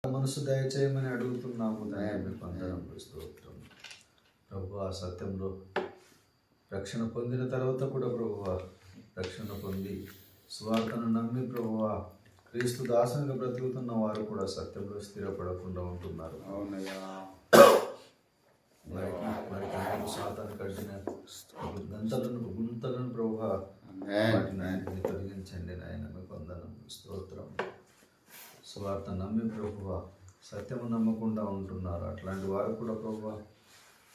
మనసు దయచేయమని అడుగుతున్నాము. మీకు అందరం స్తోత్రం. ప్రభు ఆ సత్యంలో రక్షణ పొందిన తర్వాత కూడా ప్రభువ రక్షణ పొంది స్వార్థను నమ్మి ప్రభువ క్రీస్తు దాసునిగా బ్రతుకుతున్న వారు కూడా సత్యంలో స్థిరపడకుండా ఉంటున్నారు. అవునయ్యా, వారికి సాతాను కట్టిన గుంతలను ప్రభువ వాటిని తొలగించండి నాయన. మీకు వందనం స్తోత్రం. స్వార్థ నమ్మి ప్రభువ సత్యము నమ్మకుండా ఉంటున్నారు. అట్లాంటి వారు కూడా ప్రభువ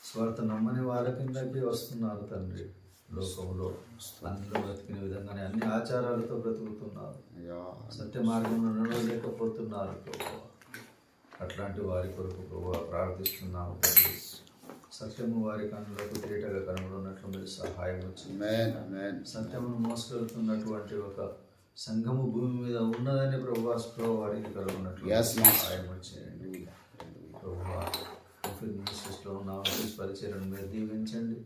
స్వార్థ నమ్మని వారి కిందకి వస్తున్నారు తండ్రి. లోకంలో అందులో బ్రతికిన విధంగానే అన్ని ఆచారాలతో బ్రతుకుతున్నారు. సత్య మార్గంలో నడవలేకపోతున్నారు ప్రభువ. అట్లాంటి వారి కొరకు ప్రభువ ప్రార్థిస్తున్నాము తండ్రి. సత్యము వారి కన్నులకు తేటగా కనబడినట్లు మీరు సహాయం వచ్చింది. సత్యమును మోసుకెళ్తున్నటువంటి ఒక సంఘము భూమి మీద ఉన్నదని ప్రభువా వారికి కలుగున్నట్లు సహాయం వచ్చేయండి. ప్రభువా ఆఫీస్ మినిస్ట్రీస్లో ఉన్న ఆఫీస్ పరిచయను మీరు దీవించండి.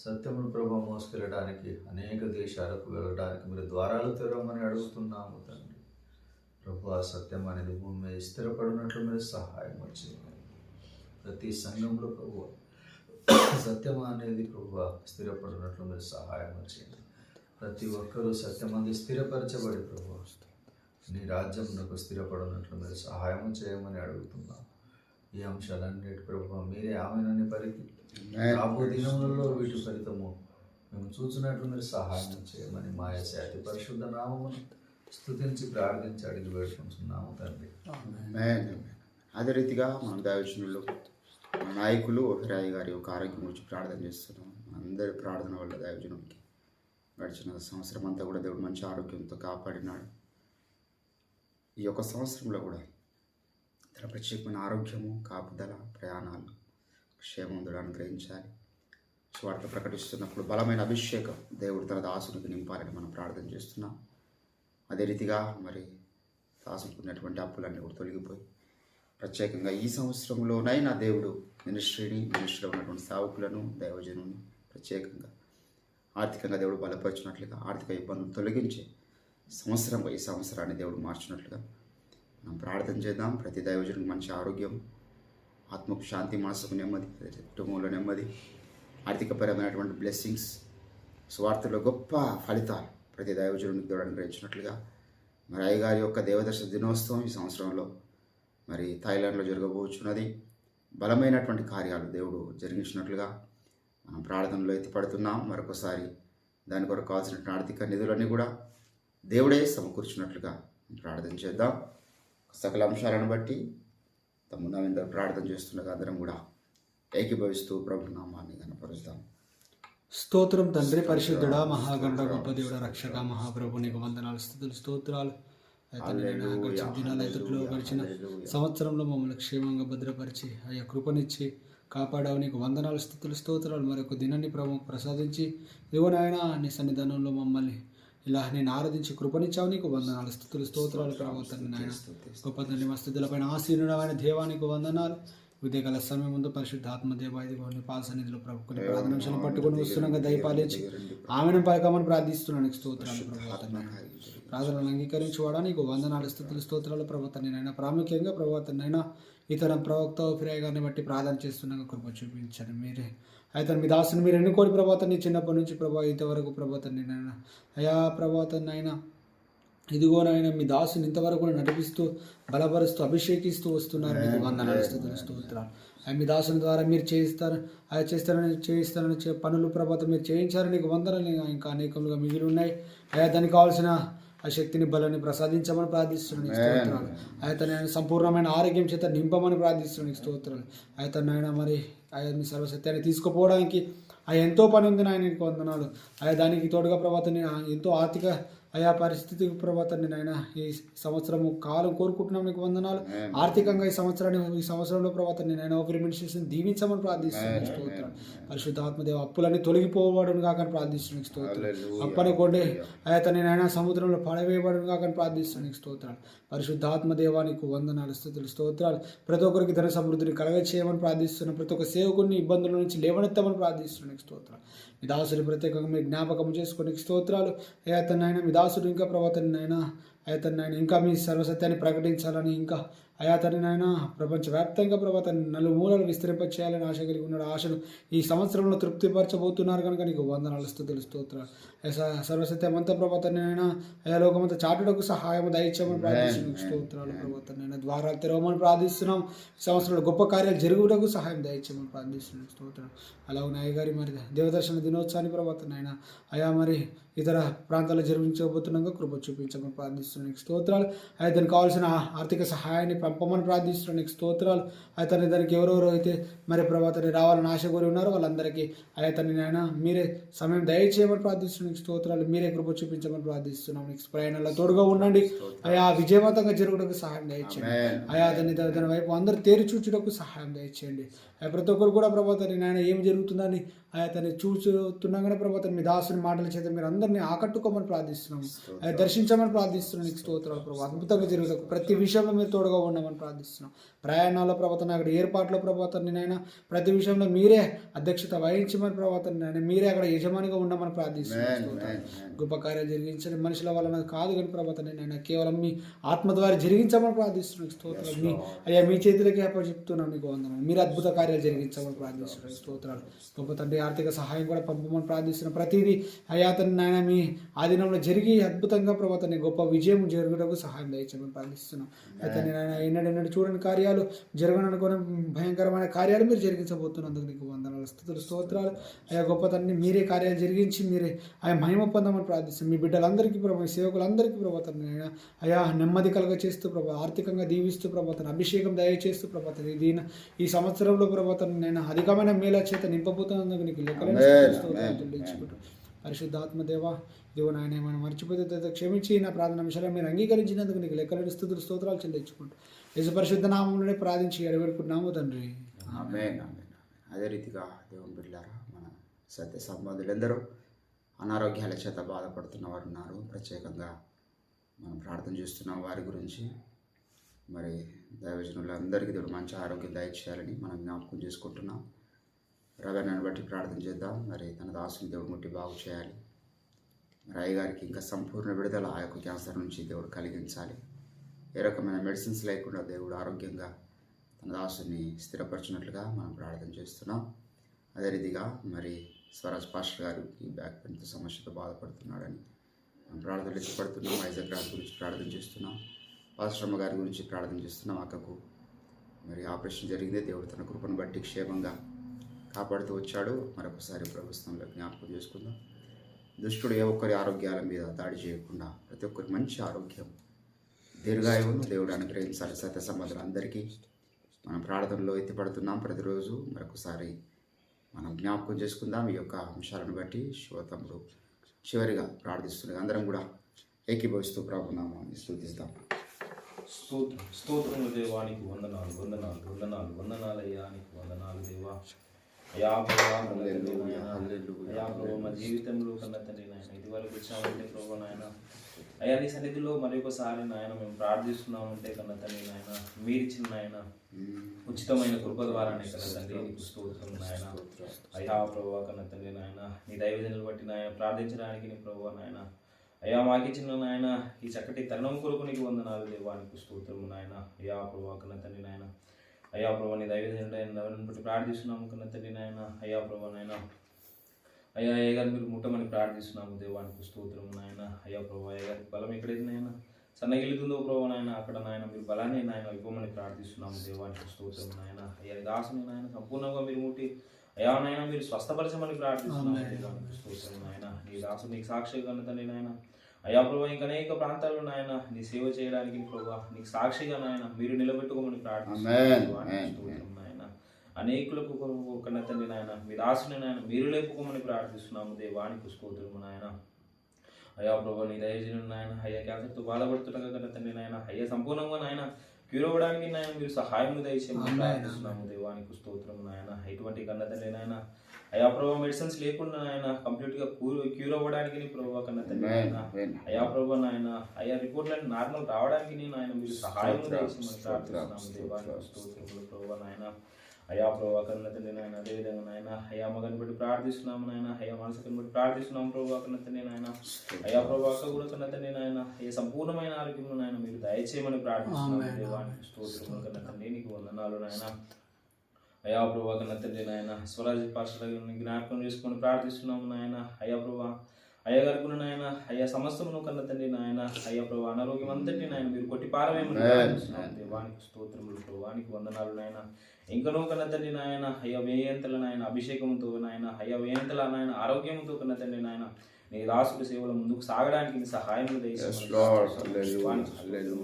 సత్యమును ప్రభు మోసుకెళ్ళడానికి అనేక దేశాలకు వెళ్ళడానికి మీరు ద్వారాలు తెరవమని అడుగుతున్నాము తండ్రి. ప్రభు ఆ సత్యం అనేది భూమి మీద స్థిరపడినట్లు మీరు సహాయం వచ్చేయండి. ప్రతి సంఘంలో ప్రభు సత్యం అనేది ప్రభు స్థిరపడినట్లు మీరు సహాయం వచ్చేయండి. ప్రతి ఒక్కరూ సత్యమంది స్థిరపరచబడి ప్రభు నీ రాజ్యంలో స్థిరపడినట్లు మీరు సహాయం చేయమని అడుగుతున్నాం. ఈ అంశాలన్నిటి ప్రభు మీరే ఆమెనని పలికి రాబో దినములలో వీటి ఫలితము మేము చూసినట్లు మీరు సహాయం చేయమని మా అతి పరిశుద్ధ నామమును స్తుతించి ప్రార్థించి అడిగి వేడుకుంటున్నాము తండ్రి. అదే రీతిగా మన దైవజనులు మన నాయకులు ఓఫిరాయి గారి యొక్క ఆరోగ్యం గురించి ప్రార్థన చేస్తున్నాం. అందరి ప్రార్థన వల్ల దైవజనుడికి గడిచిన సంవత్సరం అంతా కూడా దేవుడు మంచి ఆరోగ్యంతో కాపాడినాడు. ఈ యొక్క సంవత్సరంలో కూడా తన ప్రత్యేకమైన ఆరోగ్యము, కాపుదల, ప్రయాణాలు, క్షేమందుడు అనుగ్రహించాలి. స్వార్థ ప్రకటిస్తున్నప్పుడు బలమైన అభిషేకం దేవుడు తన దాసునికి నింపాలని మనం ప్రార్థన చేస్తున్నాం. అదే రీతిగా మరి దాసునికి ఉన్నటువంటి అప్పులన్నీ కూడా తొలగిపోయి ప్రత్యేకంగా ఈ సంవత్సరంలోనైనా దేవుడు మినిస్ట్రీలో ఉన్నటువంటి సేవకులను దైవజనుని ప్రత్యేకంగా ఆర్థికంగా దేవుడు బలపరిచినట్లుగా ఆర్థిక ఇబ్బందులు తొలగించి సంవత్సరంగా ఈ సంవత్సరాన్ని దేవుడు మార్చినట్లుగా మనం ప్రార్థన చేద్దాం. ప్రతి దైవజనునికి మంచి ఆరోగ్యం, ఆత్మకు శాంతి, మనసుకు నెమ్మది, కుటుంబంలో నెమ్మది, ఆర్థికపరమైనటువంటి బ్లెస్సింగ్స్, స్వార్థలో గొప్ప ఫలితాలు ప్రతి దైవజనునికి దేవుడు అనుగ్రహించినట్లుగా మరి అయ్యగారి యొక్క దేవదర్శన దినోత్సవం ఈ సంవత్సరంలో మరి థాయిలాండ్లో జరగబోచున్నది. బలమైనటువంటి కార్యాలు దేవుడు జరిగించినట్లుగా మనం ప్రార్థనలో ఎత్తిపడుతున్నాం. మరొకసారి దాని కొరకు కావాల్సిన ఆర్థిక నిధులన్నీ కూడా దేవుడే సమకూర్చినట్లుగా ప్రార్థన చేద్దాం. సకల అంశాలను బట్టి తమ్ముందర ప్రార్థన చేస్తుండగా అందరం కూడా ఏకీభవిస్తూ ప్రభు నామాన్ని కనపరుస్తాం. స్తోత్రం తండ్రి, పరిశుద్ధుడా, మహాగండ, గొప్ప దేవుడ, రక్షక, మహాప్రభు నీకు వందనాలు, స్తుతులు, స్తోత్రాలు. గడిచిన సంవత్సరంలో మమ్మల్ని క్షేమంగా భద్రపరిచి అయ్యా కృపనిచ్చి కాపాడావు. నీకు వందనాలు, స్తుతులు, స్తోత్రాలు. మరొక దినాన్ని ప్రభు ప్రసాదించి ఇవ్వనాయన నీ సన్నిధానంలో మమ్మల్ని ఇలా నేను ఆరాధించి కృపనిచ్చావు. నీకు వందనాలు, స్తుతులు, స్తోత్రాలు. ప్రభావం నాయన గొప్ప తండ్రి మస్తులపైన ఆసీనుడమైన దేవానికి వందనాలు. ఉదయకాల సమయం ముందు పరిశుద్ధ ఆత్మదేవాది పాల సన్నిధిలో ప్రభు కొన్ని ప్రార్థనాంశాలను పట్టుకొని వస్తున్నాగా దయపాలించి ఆమెను పలకమని ప్రార్థిస్తున్నాను. స్తోత్రాలు ప్రభావం. ప్రార్థనలు అంగీకరించువాడా నీకు వందనాలు, స్తుతులు, స్తోత్రాలు. ప్రవర్తనైనా ప్రాముఖ్యంగా ప్రవర్తనైనా ఇతర ప్రవక్త ఓఫిరాయి గారిని బట్టి ప్రార్థన చేస్తున్నాగా కృప చూపించండి. మీరే అయితే మీ దాసుని మీరు ఎన్నుకోని ప్రభావాన్ని చిన్నప్పటి నుంచి ప్రభావ ఇంతవరకు ప్రభావాన్ని అయా ప్రభావాన్ని ఇదిగోనైనా మీ దాసుని ఇంతవరకు కూడా నడిపిస్తూ బలపరుస్తూ అభిషేకిస్తూ వస్తున్నారు. మీకు వందనాలు, స్తుతులు, స్తోత్రాలు. మీ దాసుని ద్వారా మీరు చేయిస్తారని పనులు ప్రభావం మీరు చేయించారని నీకు వందనాలు. ఇంకా అనేకములుగా మిగిలి ఉన్నాయి. అయా దానికి కావాల్సిన ఆ శక్తిని బలాన్ని ప్రసాదించమని ప్రార్థిస్తున్నాను. స్తోత్రాలు. అయితే నేను సంపూర్ణమైన ఆరోగ్యం చేత నింపమని ప్రార్థిస్తున్నాను. స్తోత్రాలు. అయితే నాయన మరి ఆయన మీ సర్వసత్యాన్ని తీసుకుపోవడానికి ఎంతో పని ఉంది నాయన, నీకు వందనాలు. దానికి తోడుగా ప్రభావం ఎంతో ఆర్థిక ఆయా పరిస్థితికి ప్రభావాన్ని నాయన ఈ సంవత్సరము కాలం కోరుకుంటున్నాం. నీకు వందనాలు. ఆర్థికంగా ఈ సంవత్సరంలో ప్రభావాన్ని నాయన ఓపెన్ మినిస్ట్రేషన్ దీవించమని ప్రార్థిస్తున్నాను. స్తోత్రం. పరిశుద్ధ ఆత్మదేవ అప్పులన్నీ తొలగిపోవడం కాకని ప్రార్థిస్తున్నాను. స్తోత్రం. అప్పని కొండే ఆయతని నాయన సముద్రంలో పడవేయబడడం కాకని ప్రార్థిస్తున్నాను. స్తోత్రాలు. పరిశుద్ధ ఆత్మదేవానికి వందనాలు, స్తుతులు, స్తోత్రాలు. ప్రతి ఒక్కరికి ధన సమృద్ధిని కలగచేయమని ప్రార్థిస్తున్నాను. ప్రతి ఒక్క సేవకుని ఇబ్బందుల నుంచి లేవనెత్తమని ప్రార్థిస్తున్నాను. స్తోత్రాలు. మీ దాసుని ప్రత్యేకంగా మీ జ్ఞాపకం చేసుకుని స్తోత్రాలు. ఆయతనైనా మీ దాసుడు ఇంకా ప్రవర్తనైనా ఆయతనైనా ఇంకా మీ సర్వసత్యాన్ని ప్రకటించాలని ఇంకా అయా తండ్రి నాయన ప్రపంచవ్యాప్తంగా ప్రభా తండ్రి నలుమూలలు విస్తరింపచేయాలని ఆశ కలిగి ఉన్నాడు. ఆశను ఈ సంవత్సరంలో తృప్తిపరచబోతున్నారు కనుక నీకు వందనాలు స్తుతులు స్తోత్రాలు. సర్వసత్యమంతా ప్రభా తండ్రి నాయన అయా లోకమంతా చాటుటకు సహాయం దయచేయమని ప్రార్థిస్తున్నాం. స్తోత్రాలు ప్రభా తండ్రి నాయన ద్వారాలు తెరవమని ప్రార్థిస్తున్నాం. ఈ సంవత్సరంలో గొప్ప కార్యాలు జరుగుటకు సహాయం దయచేయమని ప్రార్థిస్తున్నాం. స్తోత్రం. అలాగే అయ్య గారి మరి దేవదర్శన దినోత్సవాన్ని ప్రభా తండ్రి నాయన అయా మరి ఇతర ప్రాంతాల్లో జరిపించబోతున్నాగా కృప చూపించమని ప్రార్థిస్తున్నాను. స్తోత్రాలు. అయితే దానికి కావాల్సిన ఆర్థిక సహాయాన్ని పంపమని ప్రార్థిస్తున్నాను. స్తోత్రాలు. అయితే దానికి ఎవరెవరు అయితే మరి ప్రభాతని రావాలని ఆశ కోరి ఉన్నారో వాళ్ళందరికీ ఆయతని నాయన మీరే సమయం దయచేయమని ప్రార్థిస్తున్నాను. స్తోత్రాలు. మీరే కృప చూపించమని ప్రార్థిస్తున్నాం. నెక్స్ట్ ప్రయాణంలో తోడుగా ఉండండి. అయా విజయవంతంగా జరుగుటకు సహాయం దయచేయండి. అయా దాని వైపు అందరూ తేరి చూచుటకు సహాయం దయచేయండి. ప్రతి ఒక్కరు కూడా ప్రభాతని నాయన ఏం జరుగుతుందని ఆయతని చూస్తున్నాగానే ప్రభాతని మీ దాసుని మాటల చేత మీరు అందరినీ ఆకట్టుకోమని ప్రార్థిస్తున్నాము. దర్శించమని ప్రార్థిస్తున్నాను. నీకు స్తోత్రాలు ప్రభావ. అద్భుతంగా జరుగుతాకు ప్రతి విషయంలో మీరు తోడుగా ఉండమని ప్రార్థిస్తున్నాం. ప్రయాణాల్లో ప్రభాతం అక్కడ ఏర్పాట్లో ప్రభాతాన్ని నాయన ప్రతి విషయంలో మీరే అధ్యక్షత వహించమని ప్రభాతాన్ని నాయన మీరే అక్కడ యజమానిగా ఉండమని ప్రార్థిస్తున్నాం. గొప్ప కార్యాలు జరిగించండి. మనుషుల వలన కాదు కానీ ప్రభాతాన్ని నాయన కేవలం మీ ఆత్మ ద్వారా జరిగించమని ప్రార్థిస్తున్నాం. స్తోత్రాలు. మీ అయ్యా మీ చేతులకి చెప్తున్నాం. నీకు వందనాలు. మీరు అద్భుత కార్యాలు జరిగించమని ప్రార్థిస్తున్నాం. స్తోత్రాలు. గొప్ప తండ్రి ఆర్థిక సహాయం కూడా పంపమని ప్రార్థిస్తున్నాం. ప్రతిదీ అయ్యా తన నాయన మీ ఆధీనంలో జరిగి అద్భుతంగా ప్రభాతాన్ని గొప్ప విజయం జరుగుటకు సహాయం దయచేయమని ప్రార్థిస్తున్నాం. అయితే నేను ఎన్నడెన్నడూ చూడని కార్యాలు జరగననుకునే భయంకరమైన కార్యాలు మీరు జరిగించబోతున్నందుకు నీకు వందనాలు స్తుతులు స్తోత్రాలు. అయ్యా గొప్ప తండ్రి మీరే కార్యాలు జరిగించి మీరే ఆయా మహిమ పొందమని ప్రార్థిస్తాం. మీ బిడ్డలందరికీ ప్రభావ సేవకులందరికీ ప్రభాతాన్ని అయా నెమ్మది కలగ చేస్తూ ప్రభావ ఆర్థికంగా దీవిస్తూ ప్రభాతాన్ని అభిషేకం దయచేస్తూ ప్రభాతాన్ని దీని ఈ సంవత్సరంలో ప్రభాతాన్ని నేను అధికమైన మేళ చేత నింపబోతున్నందుకు నీకు లెక్కలేని స్తోత్రాలు చెల్లించుకుంటూ పరిశుద్ధాత్మ దేవ ఇదిగో నాయన ఏమైనా మర్చిపోతే క్షమించి నా ప్రార్థన విషయాలు మీరు అంగీకరించినందుకు నీకు లెక్కలేని స్తుతులు స్తోత్రాలు చెల్లించుకుంటూ యేసు పరిశుద్ధ నామంలోనే ప్రార్థించి ఎడబెట్టుకుంటున్నాము తండ్రి. ఆమేన్. అదే రీతిగా దేవుని బిడ్డలారా మన సత్య సంబంధులందరూ అనారోగ్యాల చేత బాధపడుతున్న వారు ఉన్నారు. ప్రత్యేకంగా మనం ప్రార్థన చేస్తున్నాం వారి గురించి. మరి దైవజనులందరికీ దేవుడు మంచి ఆరోగ్యం దయచేయాలని మనం జ్ఞాపకం చేసుకుంటున్నాం. రవణను బట్టి ప్రార్థన చేద్దాం. మరి తన దాసుని దేవుడు ముట్టి బాగు చేయాలి. మరి అయ్యగారికి ఇంకా సంపూర్ణ విడుదల ఆ యొక్క క్యాన్సర్ నుంచి దేవుడు కలిగించాలి. ఏ రకమైన మెడిసిన్స్ లేకుండా దేవుడు ఆరోగ్యంగా తన దాసుని స్థిరపరిచినట్లుగా మనం ప్రార్థన చేస్తున్నాం. అదే రీతిగా మరి స్వరాజ్ పాస్టర్ గారు ఈ బ్యాక్ పెయిన్తో సమస్యతో బాధపడుతున్నాడని మనం ప్రార్థనలు ఇష్టపడుతున్నాం. ఐజాక్ రాజ్ గురించి ప్రార్థన చేస్తున్నాం. పాస్టర్మ్మ గారి గురించి ప్రార్థన చేస్తున్నాం. అక్కకు మరి ఆపరేషన్ జరిగిందే దేవుడు తన కృపను బట్టి క్షేమంగా కాపాడుతూ వచ్చాడు. మరొకసారి ప్రభుత్వంలో జ్ఞాపకం చేసుకుందాం. దుష్టుడు ఏ ఒక్కరి ఆరోగ్యాల మీద దాడి చేయకుండా ప్రతి ఒక్కరి మంచి ఆరోగ్యం దీర్ఘాయువును దేవుడు అనుగ్రహించాలి. సత్య సంబంధులందరికీ మనం ప్రార్థనలో ఎత్తిపడుతున్నాం ప్రతిరోజు. మరొకసారి మనం జ్ఞాపకం చేసుకుందాం. ఈ యొక్క అంశాలను బట్టి శివతముడు చివరిగా ప్రార్థిస్తున్నది అందరం కూడా ఏకీభవిస్తూ ప్రభునామాన్ని స్తుతిస్తాం. స్తోత్రము దేవానికి వందనాలు వందనాలు వందనాలు వందనాలయ్యా నీకు వందనాలు దేవా. అయ్యా ప్రభా అయ్యా ప్రభు మా జీవితంలో కన్నా తండ్రి నాయన ఇదివరకు వచ్చామంటే ప్రభు నాయన అయ్యా నీ సన్నిధిలో మరి ఒకసారి నాయన మేము ప్రార్థిస్తున్నామంటే కన్నా తండ్రి నాయన మీరిచ్చిన నాయన ఉచితమైన కృప ద్వారానే కదా తండ్రి నీకు స్తోత్రం నాయన. అయ్యా ప్రభు కన్నా తండ్రి నాయన నీ దైవజనులు బట్టి నాయన ప్రార్థించడానికి నీ ప్రభు నాయన అయ్యా మాకిచ్చిన నాయన ఈ చక్కటి తరుణం కొరకు నీకు వందనాలు దేవానికి స్తోత్రము నాయన. అయ్యా ప్రభు కన్నా తండ్రి నాయన అయ్యా ప్రభు నీ దైవజనుడైన బట్టి ప్రార్థిస్తున్నాము కన్నా తండ్రి నాయన. అయ్యా ప్రభు నాయన అయ్యా అయ్యగారు మీరు ముట్టమని ప్రార్థిస్తున్నాము దేవానికి స్తోత్రము నాయన. అయ్యా ప్రభు అయ్యగారికి బలం ఎక్కడైతే నాయన సన్నగిలుతుందో ప్రభు నాయన అక్కడ నాయన మీరు బలాన్ని నాయన ఇవ్వమని ప్రార్థిస్తున్నాము దేవానికి స్తోత్రము నాయన. అయ్యా దాసుని నాయన సంపూర్ణంగా మీరు ముట్టి అయ్యా నాయన మీరు స్వస్థపరచమని ప్రార్థిస్తున్నాము దేవానికి స్తోత్రము నాయన. నీ దాసు నీకు సాక్షిగా కన్నా తండ్రి నాయన అయ్యా ప్రభు ఇంకా అనేక ప్రాంతాల్లో నాయన నీ సేవ చేయడానికి ప్రభు నీకు సాక్షిగా నాయన మీరు నిలబెట్టుకోమని ప్రార్థిస్తున్నాము నాయన. అనేకులకు కన్నా తండ్రి నాయన మీ దాసుని నాయన మీరు లేపుకోమని ప్రార్థిస్తున్నాము దేవానికి స్తోత్రము నాయన. అయ్యా ప్రభు నీ దయచేయను నాయన అయ్యా క్యాన్సర్తో బాధపడుతుండగా కన్నా తండ్రి నాయన అయ్యా సంపూర్ణంగా నాయన క్యూర్ అవ్వడానికి నాయన మీరు సహాయం దయచేయమని ప్రార్థిస్తున్నాము దేవానికి స్తోత్రము నాయన. ఎటువంటి కన్నా తండ్రి నాయన అయ్యా ప్రభు మెడిసిన్స్ లేకుండా ఆయన కంప్లీట్గా క్యూర్ అవ్వడానికి నీ ప్రభు కన్నా తండ్రి నాయన అయ్యా ప్రభు నాయన అయ్యా రిపోర్ట్లను నార్మల్ రావడానికి నేను ఆయన మీరు సహాయం దయచేయమని ప్రార్థిస్తున్నాము దేవానికి స్తోత్రములు ప్రభు నాయన. అయా ప్రభావ కన్న తండ్రి నాయన అదేవిధంగా నాయన అయా మగని బట్టి ప్రార్థిస్తున్నాము నాయన అయా మనసుని బట్టి ప్రార్థిస్తున్నాము ప్రభావ కన్న తండ్రి నాయన అయా ప్రభావ అక్క కూడా కన్న తండ్రి నాయన ఏ సంపూర్ణమైన ఆరోగ్యం నాయన మీరు దయచేయమని ప్రార్థిస్తున్నాము దేవానికి స్తోత్రములు కన్న తండ్రి నీకు వందనాలు నాయన అయా ప్రభావ కన్న తండ్రి నాయన స్వరాజ్య పాఠశాలను జ్ఞాపకం చేసుకొని ప్రార్థిస్తున్నాము నాయన అయా ప్రభా అయ్యా గారికి నాయన అయ్యా సమస్తమును కన్న తండ్రి నాయన అయ్యా ప్రభు అనారోగ్యం అంతటి నాయన మీరు కొట్టి పారవేమని ప్రార్థిస్తున్నాము దేవానికి స్తోత్రములు ప్రభువానికి వందనాలు నాయన ఇంకనూ కన్న తండ్రి నాయన అయ్యా వేయంతల నాయన అభిషేకంతో నాయన అయ్యా వేయంతల నాయన ఆరోగ్యంతో కన్న తండ్రి నాయన నీ దాసుడి సేవలు ముందుకు సాగడానికి నీ సహాయములు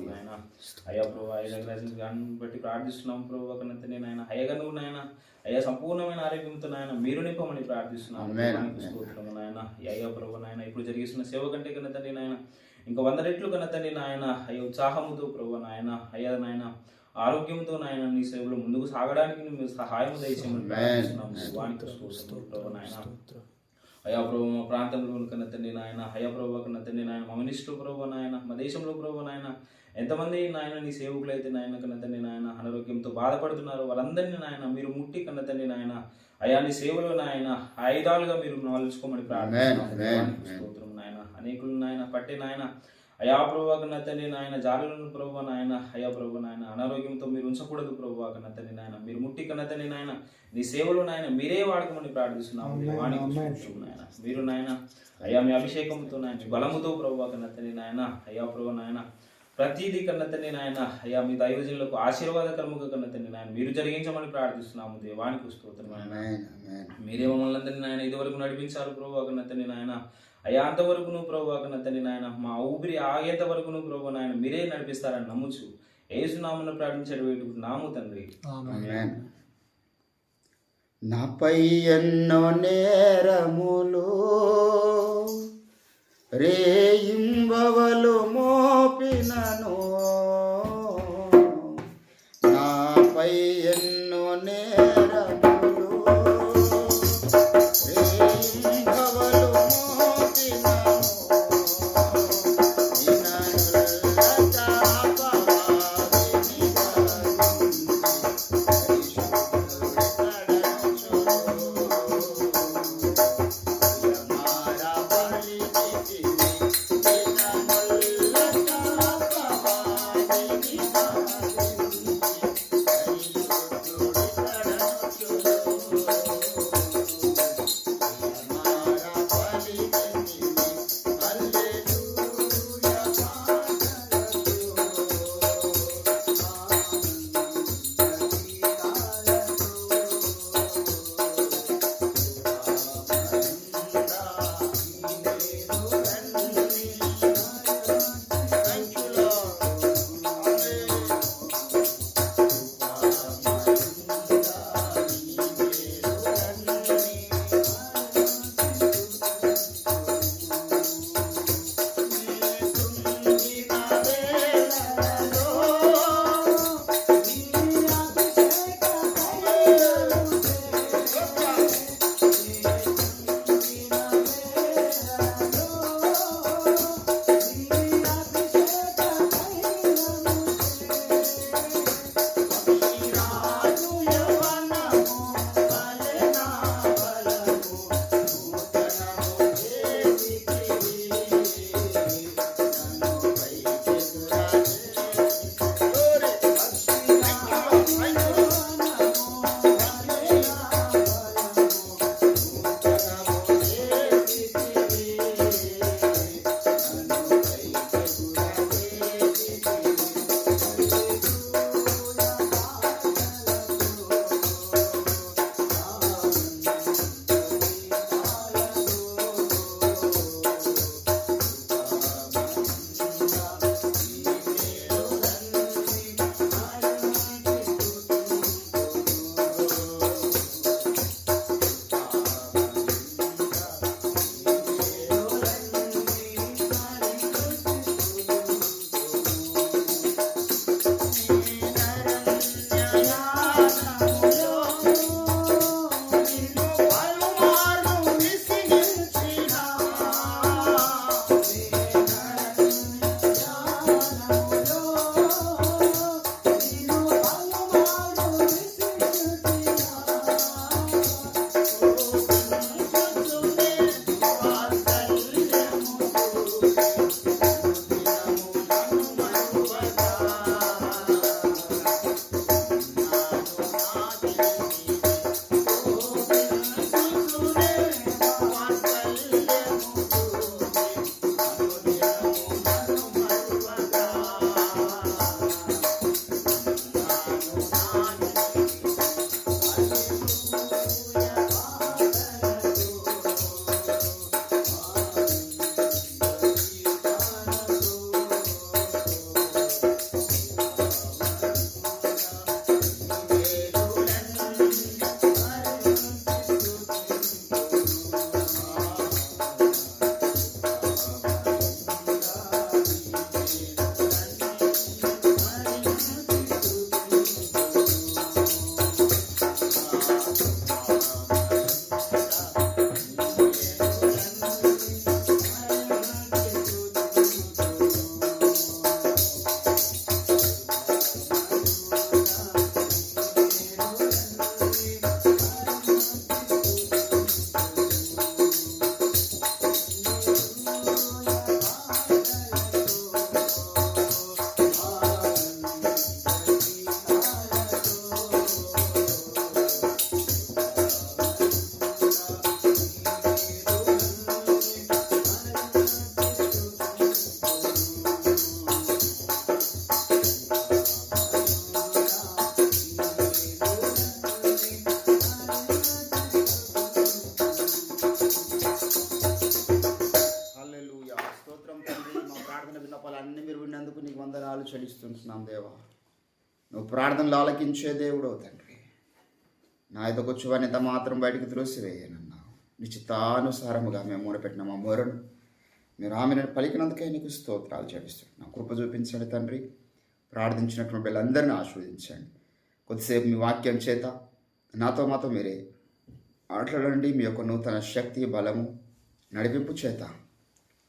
నాయన అయ్యా ప్రభు అయ్యా బట్టి ప్రార్థిస్తున్నాం ప్రభు కన్న తండ్రి నాయన అయ్యగా నువ్వు నాయన అయ్యా సంపూర్ణమైన ఆరోగ్యంతో నాయన మీరు నింపమని ప్రార్థిస్తున్నాము స్తోత్రము నాయన అయ్యా ప్రభు నాయన ఇప్పుడు జరిగిస్తున్న సేవ కంటే కన్న తండ్రి నాయన ఇంకా 100 రెట్లు కన్న తండ్రి నాయన అయ్యా ఉత్సాహముతో ప్రభు నాయన అయ్యా నాయన ఆరోగ్యంతో నాయన నీ సేవలో ముందుకు సాగడానికి నువ్వు సహాయం దయచేయమని ప్రార్థిస్తున్నాము ప్రభు నాయన అయా ప్రభు మా ప్రాంతంలో కన్న తండ్రి నాయన అయా ప్రభు కన్న తండ్రి నాయన మా మినిస్టర్ ప్రభు నాయన మా దేశంలో ప్రభు నాయన ఎంతమంది నాయన నీ సేవకులు అయితే నాయన కన్న తండ్రి నాయన అనారోగ్యంతో బాధపడుతున్నారు వాళ్ళందరినీ నాయన మీరు ముట్టి కన్న తండ్రి నాయన అయా నీ సేవలో నాయన ఆయుధాలుగా మీరు నలుచుకోమని ప్రార్థిస్తున్నాము నాయన అనేకులు నాయన పట్టే నాయన అయా ప్రభు కన్న తండ్రి నాయన జాలులను ప్రభు నాయన అయా ప్రభు నాయన అనారోగ్యంతో మీరు ఉంచకూడదు ప్రభు కన్న తండ్రి నాయన మీరు ముట్టి కన్న తండ్రి నాయన నీ సేవలో నాయన మీరే వాడకమని ప్రార్థిస్తున్నాము నాయన మీరు నాయన అయా మీ అభిషేకంతో నాయన బలముతో ప్రభు కన్న తండ్రి నాయన అయా ప్రభు నాయన ప్రతిదీ కన్న తండ్రి నాయన అయ్యా మీ దైవజనులకు ఆశీర్వాదకరముగా కన్న తండ్రి నాయన మీరు జరిగించమని ప్రార్థిస్తున్నాము దేవానికి స్తోత్రం నాయన మీరే మమ్మల్ని అందరినీ నాయన ఇదివరకు నడిపించారు ప్రభు కన్న తండ్రి నాయన అయ్యా అంతవరకు నువ్వు ప్రభు కన్న తండ్రి నాయన మా ఊపిరి ఆగేంత వరకు నువ్వు ప్రభు నాయన మీరే నడిపిస్తారని నమ్ముచు యేసునామమున ప్రార్థించేటువంటి నాము తండ్రి నాపై ఎన్నో నేరములు రేయింబవలు మోపినను నాపై ఎన్నో నేరములు రేయింబవలు మోపినను చెల్లిస్తుంటున్నాం దేవా. నువ్వు ప్రార్థనలు ఆలకించే దేవుడు తండ్రి. నా ఎదుకొచ్చు వారిని ఎంత మాత్రం బయటకు త్రోసివేయనన్నావు. నిశ్చితానుసారముగా మేము మూడపెట్టిన మా మొరను మీరు ఆమెను పలికినందుకే నీకు స్తోత్రాలు చెల్లిస్తున్నాం. కృప చూపించండి తండ్రి. ప్రార్థించినటువంటి వీళ్ళందరినీ ఆశీర్వదించండి. కొద్దిసేపు మీ వాక్యం చేత నాతో మాతో మీరే మాట్లాడండి. మీ యొక్క నూతన శక్తి, బలము, నడిపింపు చేత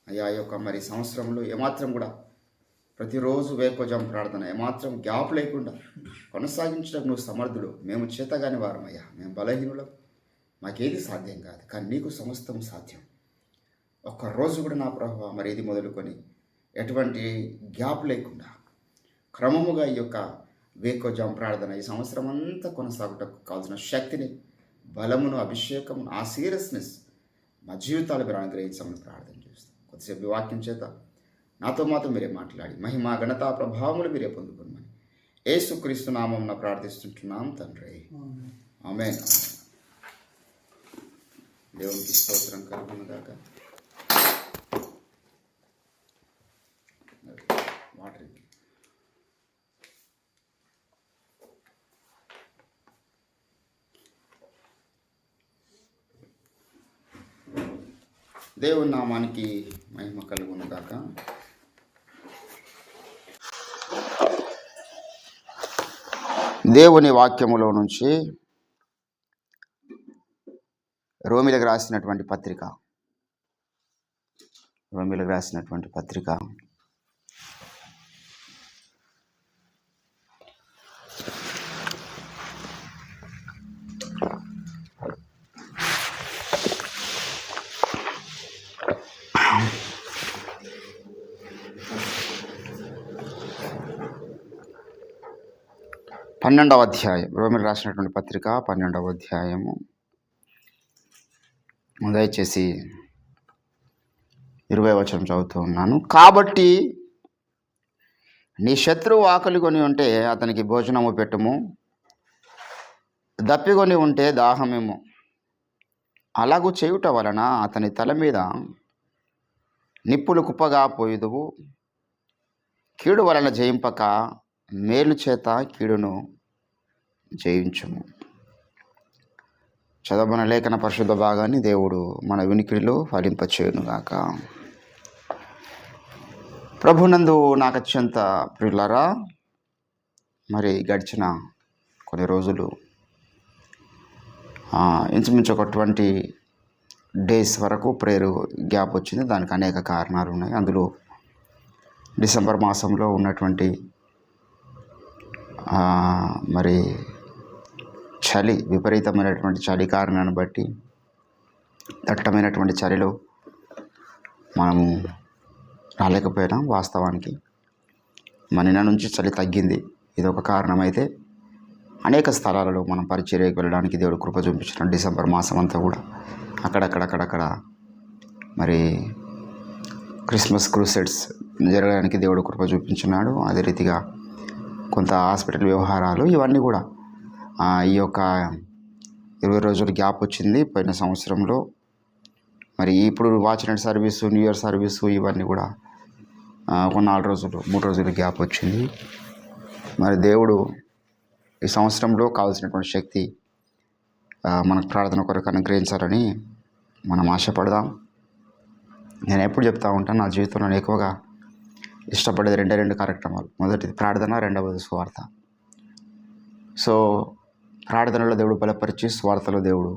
అయ్యా యొక్క మరి సంవత్సరంలో ఏమాత్రం కూడా ప్రతిరోజు వేకోజాం ప్రార్థన ఏమాత్రం గ్యాప్ లేకుండా కొనసాగించడం నువ్వు సమర్థుడు. మేము చేతగాని వారమయ్యా, మేము బలహీనులం, మాకేది సాధ్యం కాదు, కానీ నీకు సమస్తం సాధ్యం. ఒక్కరోజు కూడా నా ప్రభువా మరి ఇది మొదలుకొని ఎటువంటి గ్యాప్ లేకుండా క్రమముగా ఈ యొక్క వేకోజాం ప్రార్థన ఈ సంవత్సరం అంతా కొనసాగుటకు కావాల్సిన శక్తిని, బలమును, అభిషేకమును, ఆ సీరియస్నెస్ మా జీవితాలు మీరు అనుగ్రహించమని ప్రార్థన చేస్తాం. కొద్దిసేపు వాక్యం చేత నాతో మాత్రం మీరే మాట్లాడి మహిమ, ఘనత, ప్రభావములు మీరే పొందుకోమని యేసుక్రీస్తు నామమున ప్రార్థిస్తుంటున్నాం తండ్రి. ఆమేన్. దేవునికి స్తోత్రం కలుగును గాక. వాటర్ దేవుని నామానికి మహిమ కలుగును గాక. దేవుని వాక్యములో నుంచి రోమిలకు రాసినటువంటి పత్రిక 12వ అధ్యాయం, రోమిలకు రాసినటువంటి పత్రిక 12వ అధ్యాయము. దయచేసి 20వ వచనం చదువుతూ ఉన్నాను. కాబట్టి నీ శత్రువు ఆకలి కొని ఉంటే అతనికి భోజనము పెట్టుము, దప్పికొని ఉంటే దాహమేమో. అలాగూ చేయుట వలన అతని తల మీద నిప్పులు కుప్పగా పోయుదువు. కీడు వలన జయింపక మేలు చేత కీడును జయించుము. చదవబడిన లేఖన పరిశుద్ధ భాగాన్ని దేవుడు మన వినికిడిలో ఫలింపచేయునుగాక. ప్రభునందు నాకు అత్యంత ప్రియులారా, మరి గడిచిన కొన్ని రోజులు ఇంచుమించు ఒక 20 డేస్ వరకు ప్రేయర్ గ్యాప్ వచ్చింది. దానికి అనేక కారణాలు ఉన్నాయి. అందులో డిసెంబర్ మాసంలో ఉన్నటువంటి మరి చలి, విపరీతమైనటువంటి చలి కారణాన్ని బట్టి దట్టమైనటువంటి చలిలో మనము రాలేకపోయినాం. వాస్తవానికి మన నిన్న నుంచి చలి తగ్గింది, ఇదొక కారణమైతే అనేక స్థలాలలో మనం పరిచర్యకు వెళ్ళడానికి దేవుడు కృప చూపించిన డిసెంబర్ మాసం అంతా కూడా అక్కడక్కడ మరి క్రిస్మస్ క్రూసెడ్స్ జరగడానికి దేవుడు కృప చూపించున్నాడు. అదే రీతిగా కొంత హాస్పిటల్ వ్యవహారాలు, ఇవన్నీ కూడా ఈ యొక్క 20 రోజులు గ్యాప్ వచ్చింది పోయిన సంవత్సరంలో. మరి ఇప్పుడు watch night service, new year service, ఇవన్నీ కూడా ఒక 4 రోజులు 3 రోజులు గ్యాప్ వచ్చింది. మరి దేవుడు ఈ సంవత్సరంలో కావాల్సినటువంటి శక్తి మనకు ప్రార్థన కొరకు అనుగ్రహించాలని మనం ఆశపడదాం. నేను ఎప్పుడు చెప్తూ ఉంటాను, నా జీవితంలో ఎక్కువగా ఇష్టపడేది 2 కార్యక్రమాలు. మొదటిది ప్రార్థన, రెండవది స్వార్థ. సో ప్రార్థనలో దేవుడు బలపరిచి, స్వార్థలో దేవుడు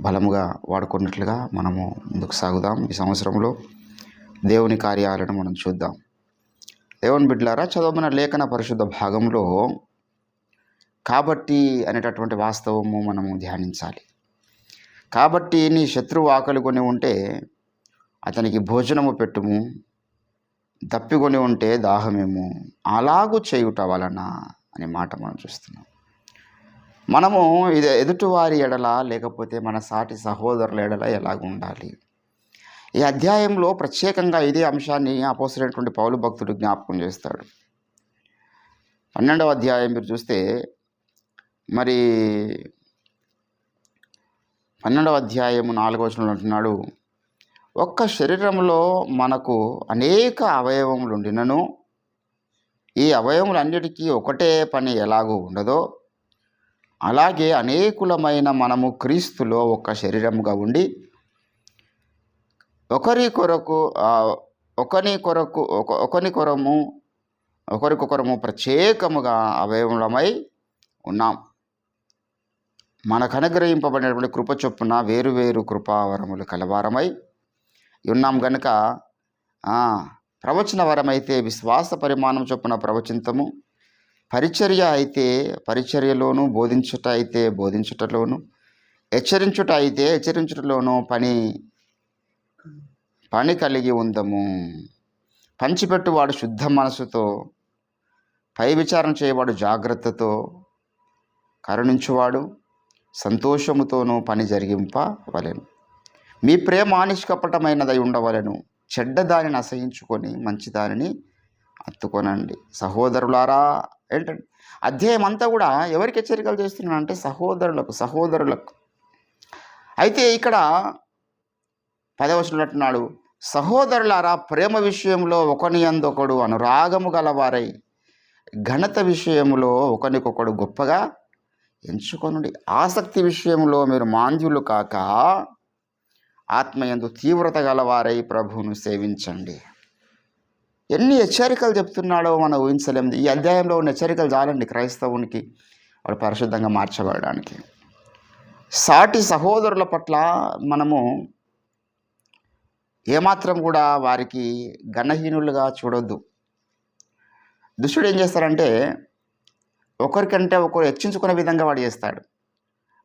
బలముగా వాడుకున్నట్లుగా మనము ముందుకు సాగుదాం. ఈ సంవత్సరంలో దేవుని కార్యాలను మనం చూద్దాం. దేవుని బిడ్డలారా, చదవబడిన లేఖన పరిశుద్ధ భాగంలో కాబట్టి అనేటటువంటి వాస్తవము మనము ధ్యానించాలి. కాబట్టి నీ శత్రువు ఆకలి కొని ఉంటే అతనికి భోజనము పెట్టుము, దప్పికొని ఉంటే దాహమేమో. అలాగూ చేయుట వలన అనే మాట మనం చూస్తున్నాం. మనము ఇది ఎదుటివారి ఎడల లేకపోతే మన సాటి సహోదరుల ఎడల ఎలాగ ఉండాలి? ఈ అధ్యాయంలో ప్రత్యేకంగా ఇదే అంశాన్ని అపోస్తలుడైనటువంటి పౌలు భక్తుడు జ్ఞాపకం చేస్తాడు. 12వ అధ్యాయం మీరు చూస్తే మరి 12వ అధ్యాయము 4వ వచనంలో అంటున్నాడు, ఒక్క శరీరంలో మనకు అనేక అవయవములు ఉండినను ఈ అవయవములన్నిటికీ ఒకటే పని ఎలాగూ ఉండదో అలాగే అనేకులమైన మనము క్రీస్తులో ఒక శరీరముగా ఉండి ఒకరికొకరము ప్రత్యేకముగా అవయవములమై ఉన్నాం. మనకు అనుగ్రహింపబడినటువంటి కృప చొప్పున వేరు కృపావరములు కలవారమై ఉన్నాం గనుక ప్రవచన వరమైతే విశ్వాస పరిమాణం చొప్పున ప్రవచింతము, పరిచర్య అయితే పరిచర్యలోను, బోధించుట అయితే బోధించుటలోను, హెచ్చరించుట అయితే హెచ్చరించుటలోను పని కలిగి ఉందము. పంచిపెట్టువాడు శుద్ధ మనసుతో, పై విచారణ చేయవాడు జాగ్రత్తతో, కరుణించువాడు సంతోషముతోనూ పని జరిగింపవలెను. మీ ప్రేమ నిష్కపటమైనదై ఉండవలెను. చెడ్డ దానిని అసహించుకొని మంచి దానిని అత్తుకొనండి. సహోదరులారా, ఏంటంటే అధ్యాయం అంతా కూడా ఎవరికి హెచ్చరికలు చేస్తున్నానంటే సహోదరులకు. అయితే ఇక్కడ 10వ వచనంలో అంటున్నాడు, సహోదరులారా, ప్రేమ విషయంలో ఒకని యందొకడు అనురాగము గలవారై ఘనత విషయంలో ఒకనికొకడు గొప్పగా ఎంచుకొనుడి. ఆసక్తి విషయంలో మీరు మాంద్యులు కాక ఆత్మయందు తీవ్రత గలవారై ప్రభువును సేవించండి. ఎన్ని హెచ్చరికలు చెప్తున్నాడో మనం ఊహించలేము. ఈ అధ్యాయంలో ఉన్న హెచ్చరికలు చాలండి క్రైస్తవునికి వాడు పరిశుద్ధంగా మార్చబడడానికి. సాటి సహోదరుల పట్ల మనము ఏమాత్రం కూడా వారికి ఘనహీనులుగా చూడొద్దు. దుష్టుడు ఏం చేస్తారంటే ఒకరికంటే ఒకరు హెచ్చించుకునే విధంగా వాడు చేస్తాడు.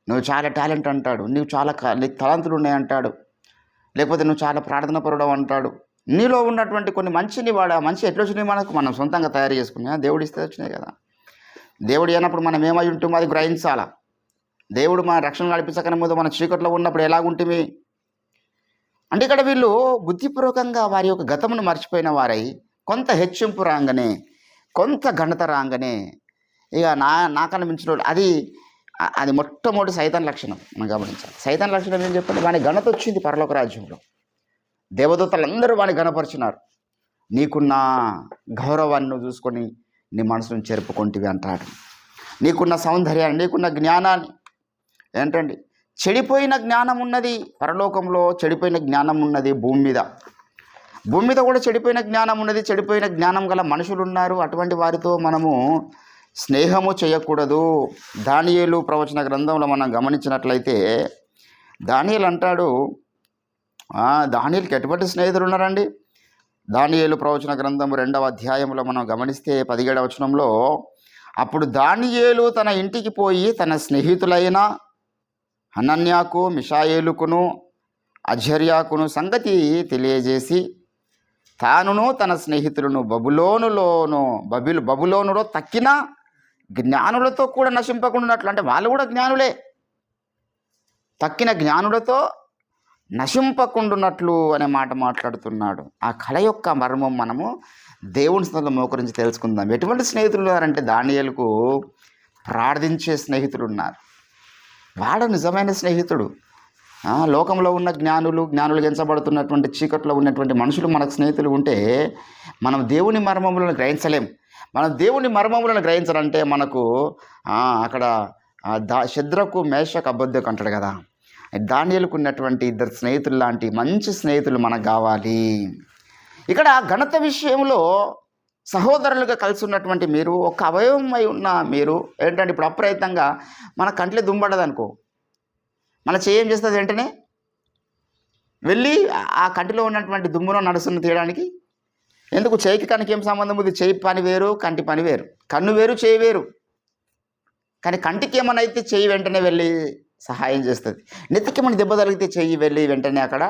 నువ్వు చాలా టాలెంట్ అంటాడు, నీకు చాలా నీకు తలంతులు ఉన్నాయి అంటాడు, లేకపోతే నువ్వు చాలా ప్రార్థన పరుడవు అంటాడు. నీలో ఉన్నటువంటి కొన్ని మంచిని వాడు ఆ మంచి ఎట్లా వచ్చినాయి మనం సొంతంగా తయారు చేసుకున్నా, దేవుడు ఇస్తే వచ్చినాయి కదా. దేవుడు అయినప్పుడు మనం ఏమై ఉంటామో అది గ్రహించాలా. దేవుడు మన రక్షణ నడిపించకనే ముందు మన చీకట్లో ఉన్నప్పుడు ఎలాగుంటుంది అంటే ఇక్కడ వీళ్ళు బుద్ధిపూర్వకంగా వారి యొక్క గతమును మర్చిపోయిన వారై కొంత హెచ్చింపు రాగానే, కొంత ఘనత రాగానే ఇక నాకన్నా మించిన అది మొట్టమొదటి సైతాన్ లక్షణం మనం గమనించాలి. సైతాన్ లక్షణం ఏం చెప్పండి, వాని ఘనత వచ్చింది పరలోక రాజ్యంలో. దేవదూతలందరూ వాని ఘనపరిచినారు. నీకున్న గౌరవాన్ని నువ్వు చూసుకొని నీ మనసును చెరుపుకొంటివి అంటాడు. నీకున్న సౌందర్యాన్ని, నీకున్న జ్ఞానాన్ని, ఏంటండి చెడిపోయిన జ్ఞానం ఉన్నది పరలోకంలో, చెడిపోయిన జ్ఞానం ఉన్నది భూమి మీద కూడా చెడిపోయిన జ్ఞానం ఉన్నది. చెడిపోయిన జ్ఞానం గల మనుషులు ఉన్నారు. అటువంటి వారితో మనము స్నేహము చేయకూడదు. దానియేలు ప్రవచన గ్రంథంలో మనం గమనించినట్లయితే దానియేలు అంటాడు, దానియేలుకి ఎటువంటి స్నేహితులు ఉన్నారండి. దానియేలు ప్రవచన గ్రంథం 2వ అధ్యాయంలో మనం గమనిస్తే 17వ వచనంలో, అప్పుడు దానియేలు తన ఇంటికి పోయి తన స్నేహితులైన హనన్యాకు, మిషాయేలుకును, అజర్యాకును సంగతి తెలియజేసి తానును తన స్నేహితులను బబులోనులో తక్కిన జ్ఞానులతో కూడా నశింపకుండానట్లు, అంటే వాళ్ళు కూడా జ్ఞానులే, తక్కిన జ్ఞానులతో నశింపకుండునట్లు అనే మాట మాట్లాడుతున్నాడు. ఆ కళ యొక్క మర్మం మనము దేవుని స్థలంలో మోకరించి తెలుసుకుందాం. ఎటువంటి స్నేహితులు ఉన్నారంటే దానియేలుకు ప్రార్థించే స్నేహితులు ఉన్నారు. వాడు నిజమైన స్నేహితుడు. లోకంలో ఉన్న జ్ఞానులు ఎంచబడుతున్నటువంటి చీకట్లో ఉన్నటువంటి మనుషులు మనకు స్నేహితులు ఉంటే మనం దేవుని మర్మములను గ్రహించలేం. మనం దేవుని మర్మములను గ్రహించాలంటే మనకు అక్కడ శద్రకు, మేషకు, అబద్దకు అంటాడు కదా, దానియేలుకు ఉన్నటువంటి 2 స్నేహితులు లాంటి మంచి స్నేహితులు మనకు కావాలి. ఇక్కడ ఘనత విషయంలో సహోదరులుగా కలిసి ఉన్నటువంటి మీరు, ఒక అవయవమై ఉన్న మీరు ఏంటంటే ఇప్పుడు అప్రయత్నంగా మన కంట్లో దుంబడదు అనుకో, మన చేయి ఏం చేస్తుంది, వెంటనే వెళ్ళి ఆ కంటిలో ఉన్నటువంటి దుమ్మును నడుస్తున్న తీయడానికి. ఎందుకు? చేయికి కనుక ఏం సంబంధం ఉంది? చేయి పని వేరు, కంటి పని వేరు, కన్ను వేరు, చేయి వేరు. కానీ కంటికి ఏమైనా అయితే చెయ్యి వెంటనే వెళ్ళి సహాయం చేస్తుంది. నెత్తికి ఏమైనా దెబ్బ తగిలితే చెయ్యి వెళ్ళి వెంటనే అక్కడ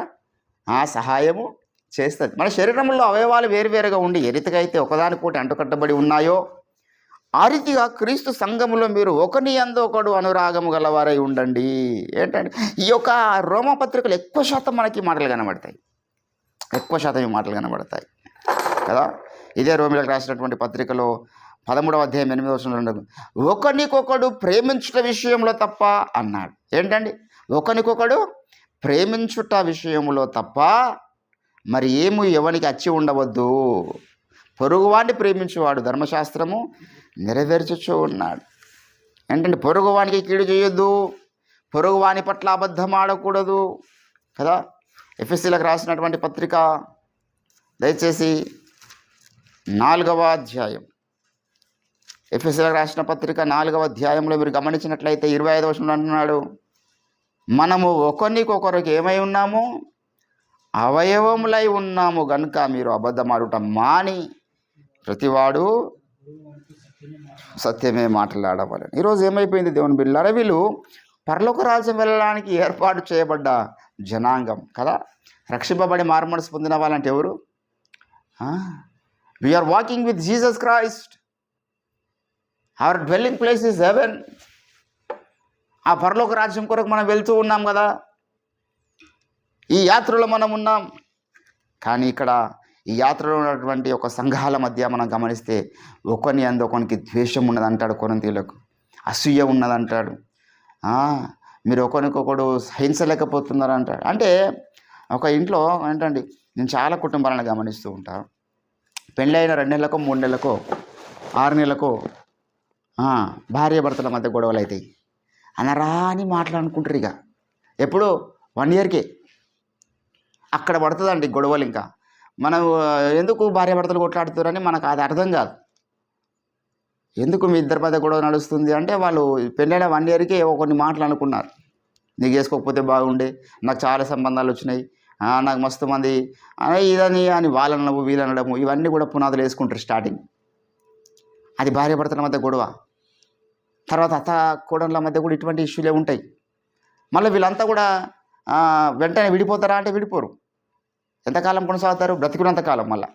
సహాయము చేస్తుంది. మన శరీరంలో అవయవాలు వేరువేరుగా ఉండి ఏ రీతిగా అయితే ఒకదానికోటి అంటుకట్టబడి ఉన్నాయో ఆ రీతిగా క్రీస్తు సంఘములో మీరు ఒకని యందు ఒకడు అనురాగము గలవారై ఉండండి. ఏంటంటే ఈ యొక్క రోమపత్రికలు ఎక్కువ శాతం మనకి మాటలు కనబడతాయి, ఈ మాటలు కనబడతాయి కదా. ఇదే రోమిలకు రాసినటువంటి పత్రికలో 13వ అధ్యాయం 8వ వచనంలో ఒకనికొకడు ప్రేమించుట విషయంలో తప్ప అన్నాడు. ఏంటండి? ఒకనికొకడు ప్రేమించుట విషయంలో తప్ప మరి ఎవనికి అచ్చి ఉండవద్దు. పొరుగువాడిని ప్రేమించేవాడు ధర్మశాస్త్రము నెరవేర్చుచూ ఉన్నాడు. ఏంటంటే పొరుగువానికి కీడు చేయొద్దు, పొరుగువాని పట్ల అబద్ధం ఆడకూడదు కదా. ఎఫెసీలకు రాసినటువంటి పత్రిక దయచేసి 4వ అధ్యాయం, ఎఫెసీలకు రాసిన పత్రిక 4వ అధ్యాయంలో మీరు గమనించినట్లయితే 25వ వచనంలో అంటున్నాడు, మనము ఒకరికొకరికి ఏమై ఉన్నాము, అవయవములై ఉన్నాము గనుక మీరు అబద్ధమాడుట మాని ప్రతివాడు సత్యమే మాట్లాడవాలని. ఈరోజు ఏమైపోయింది దేవుని బిడ్డలారా, వీళ్ళు పరలోక రాజ్యం వెళ్ళడానికి ఏర్పాటు చేయబడ్డ జనాంగం కదా. రక్షింపబడి మారుమనసు పొందిన వాళ్ళంటే ఎవరు? We are walking with Jesus Christ, our dwelling place is heaven. ఆ పరలోక రాజ్యం కొరకు మనం వెళ్తూ ఉన్నాం కదా, ఈ యాత్రలో మనం ఉన్నాం. కానీ ఇక్కడ ఈ యాత్రలో ఉన్నటువంటి ఒక సంఘాల మధ్య మనం గమనిస్తే ఒకని అందు ఒకనికి ద్వేషం ఉన్నదంటాడు కొరింథీయులకు, అసూయ ఉన్నదంటాడు, మీరు ఒకరికొకడు సహించలేకపోతున్నారు అంటాడు. అంటే ఒక ఇంట్లో ఏంటండి, నేను చాలా కుటుంబాలను గమనిస్తూ ఉంటాను. పెళ్ళైన 2 నెలలకో 3 నెలలకో 6 నెలలకో భార్య భర్తల మధ్య గొడవలు అవుతాయి. అనరా అని మాట్లాడుకుంటారు. ఇక ఎప్పుడు 1 ఇయర్కే అక్కడ పడుతుందండి గొడవలు. ఇంకా మనం ఎందుకు భార్య భర్తలు కొట్లాడుతారని మనకు అది అర్థం కాదు. ఎందుకు మీ ఇద్దరి మధ్య గొడవ నడుస్తుంది అంటే వాళ్ళు పెళ్ళైన 1 ఇయర్కే కొన్ని మాటలు అనుకున్నారు. నీకు చేసుకోకపోతే బాగుండే, నాకు చాలా సంబంధాలు వచ్చినాయి, నాకు మస్తు మంది ఇదని అని వాళ్ళనడము వీళ్ళనడము, ఇవన్నీ కూడా పునాదులు వేసుకుంటారు స్టార్టింగ్. అది భార్య భర్తల మధ్య గొడవ. తర్వాత అత్త కోడళ్ళ మధ్య కూడా ఇటువంటి ఇష్యూలే ఉంటాయి. మళ్ళీ వీళ్ళంతా కూడా వెంటనే విడిపోతారా అంటే విడిపోరు. ఎంతకాలం కొనసాగుతారు? బ్రతికున్నంతకాలం. మళ్ళీ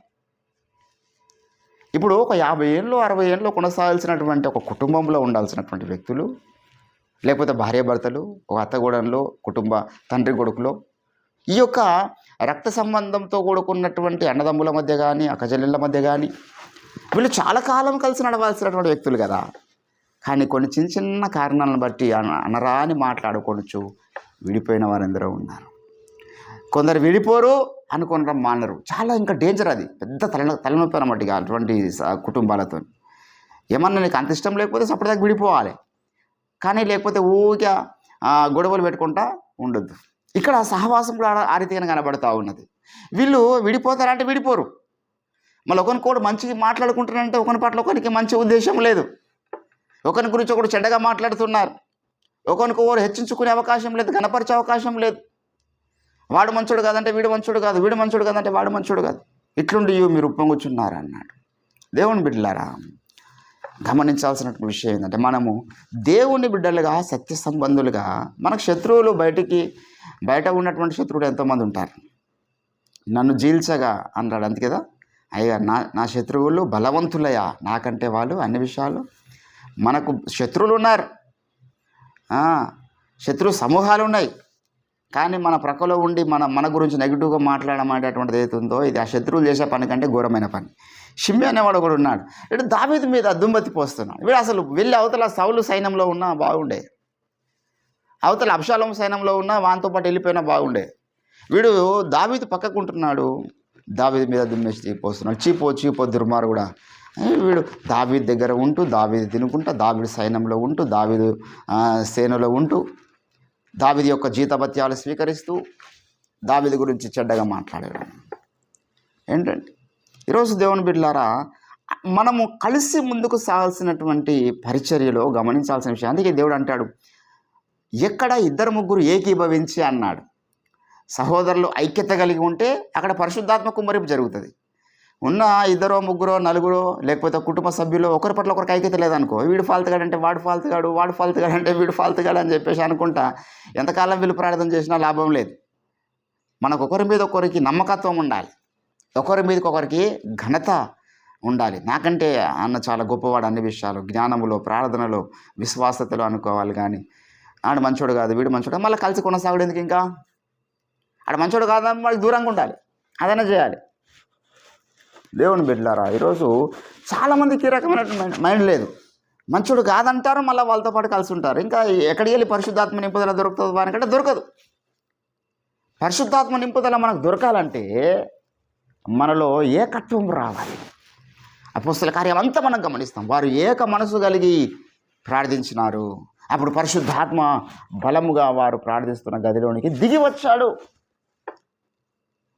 ఇప్పుడు ఒక 50 ఏళ్ళు 60 ఏళ్ళు కొనసాగాల్సినటువంటి ఒక కుటుంబంలో ఉండాల్సినటువంటి వ్యక్తులు, లేకపోతే భార్యాభర్తలు, ఒక అత్తగూడెంలో కుటుంబ తండ్రి కొడుకులో ఈ యొక్క రక్త సంబంధంతో కూడుకున్నటువంటి అన్నదమ్ముల మధ్య కానీ అక్కచెల్లెళ్ళ మధ్య కానీ వీళ్ళు చాలా కాలం కలిసి నడవాల్సినటువంటి వ్యక్తులు కదా. కానీ కొన్ని చిన్న చిన్న కారణాలను బట్టి అనరాని మాట్లాడుకోవచ్చు విడిపోయిన వారందరూ ఉన్నారు. కొందరు విడిపోరు, అనుకోనడం మానరు. చాలా ఇంకా డేంజర్. అది పెద్ద తలనొప్పి అన్నమాట ఇక అటువంటి కుటుంబాలతో. ఏమన్నా నీకు అంత ఇష్టం లేకపోతే సపరేట్గా విడిపోవాలి, కానీ లేకపోతే ఊరికే గొడవలు పెట్టుకుంటా ఉండొద్దు. ఇక్కడ సహవాసం కూడా ఆ రీతిగానే కనబడుతూ ఉన్నది. వీళ్ళు విడిపోతారంటే విడిపోరు. మళ్ళీ ఒకరికొకడు మంచిగా మాట్లాడుకుంటారంటే ఒకరి పట్ల ఒకరికి మంచి ఉద్దేశం లేదు. ఒకరి గురించి ఒకడు చెడ్డగా మాట్లాడుతున్నారు. ఒకరికొకరు హెచ్చించుకునే అవకాశం లేదు, కనపరిచే అవకాశం లేదు. వాడు మంచోడు కాదంటే వీడు మంచోడు కాదు, వీడు మంచోడు కాదంటే వాడు మంచోడు కాదు. ఇట్లుండి మీరు ఉప్పొంగుచున్నారు అన్నాడు. దేవుని బిడ్డలారా, గమనించాల్సినటువంటి విషయం ఏంటంటే మనము దేవుని బిడ్డలుగా సత్య సంబంధులుగా, మనకు శత్రువులు బయట ఉన్నటువంటి శత్రువులు ఎంతోమంది ఉంటారు. నన్ను జీల్చగా అన్నాడు అంతే కదా. అయ్యా నా శత్రువులు బలవంతులయ్యా, నాకంటే వాళ్ళు అన్ని విషయాలు. మనకు శత్రువులు ఉన్నారు, శత్రు సమూహాలు ఉన్నాయి. కానీ మన ప్రక్కలో ఉండి మన గురించి నెగిటివ్గా మాట్లాడమనేటువంటిది ఏదైతుందో ఇది ఆ శత్రువులు చేసే పని కంటే ఘోరమైన పని. షిమ్మి అనేవాడు కూడా ఉన్నాడు. ఇటు దావీదు మీద దుమ్మెత్తి పోస్తున్నాడు. వీడు అసలు వెళ్ళి అవతల సౌలు సైన్యంలో ఉన్నా బాగుండే, అవతల అబ్షాలోము సైన్యంలో ఉన్నా వానితో పాటు వెళ్ళిపోయినా బాగుండే. వీడు దావీదు పక్కకుంటున్నాడు, దావీదు మీద దుమ్మెత్తి పోస్తున్నాడు. చీపో దుర్మార్గుడా. వీడు దావీదు దగ్గర ఉంటూ, దావీదు తినుకుంటా, దావీదు సైన్యంలో ఉంటూ, దావీదు సేనలో ఉంటూ, దావీదు యొక్క జీతభత్యాలు స్వీకరిస్తూ దావీదు గురించి చెడ్డగా మాట్లాడాడు. ఏంటంటే ఈరోజు దేవుని బిడ్డలారా, మనము కలిసి ముందుకు సాగాల్సినటువంటి పరిచర్యలో గమనించాల్సిన విషయం. అందుకే దేవుడు అంటాడు, ఎక్కడ 2-3 ఏకీభవించి అన్నాడు. సహోదరులు ఐక్యత కలిగి ఉంటే అక్కడ పరిశుద్ధాత్మ కుమ్మరింపు జరుగుతుంది. ఉన్న 2-3 4 లేకపోతే కుటుంబ సభ్యులు ఒకరి పట్ల ఒకరికి ఐక్యత లేదనుకో, వీడు ఫాల్తుగాడంటే వాడు ఫాల్తుగాడు, వాడు ఫాల్తుగాడంటే వీడు ఫాల్తుగాడు అని చెప్పేసి అనుకుంటా ఎంతకాలం వీళ్ళు ప్రార్థన చేసినా లాభం లేదు. మనకు ఒకరి మీద ఒకరికి నమ్మకత్వం ఉండాలి, ఒకరి మీదకి ఒకరికి ఘనత ఉండాలి. నాకంటే అన్న చాలా గొప్పవాడు అన్ని విషయాలు, జ్ఞానములో, ప్రార్థనలో, విశ్వాసతలో అనుకోవాలి. కానీ ఆడు మంచోడు కాదు, వీడు మంచోడు, మళ్ళీ కలిసి కొనసాగుడు ఎందుకు? ఇంకా ఆడ మంచోడు కాదని వాళ్ళకి దూరంగా ఉండాలి, అదైనా చేయాలి. దేవుని బిడ్డలారా, ఈరోజు చాలామందికి ఈ రకమైన మైండ్ లేదు. మంచోడు కాదంటారు, మళ్ళీ వాళ్ళతో పాటు కలిసి ఉంటారు. ఇంకా ఎక్కడికి వెళ్ళి పరిశుద్ధాత్మ నింపుదల దొరుకుతుంది వానికంటే దొరకదు. పరిశుద్ధాత్మ నింపుదల మనకు దొరకాలంటే మనలో ఏకత్వం రావాలి. అపోస్తల కార్యం అంతా మనం గమనిస్తాం. వారు ఏక మనసు కలిగి ప్రార్థించినారు. అప్పుడు పరిశుద్ధాత్మ బలముగా వారు ప్రార్థిస్తున్న గదిలోనికి దిగి వచ్చాడు.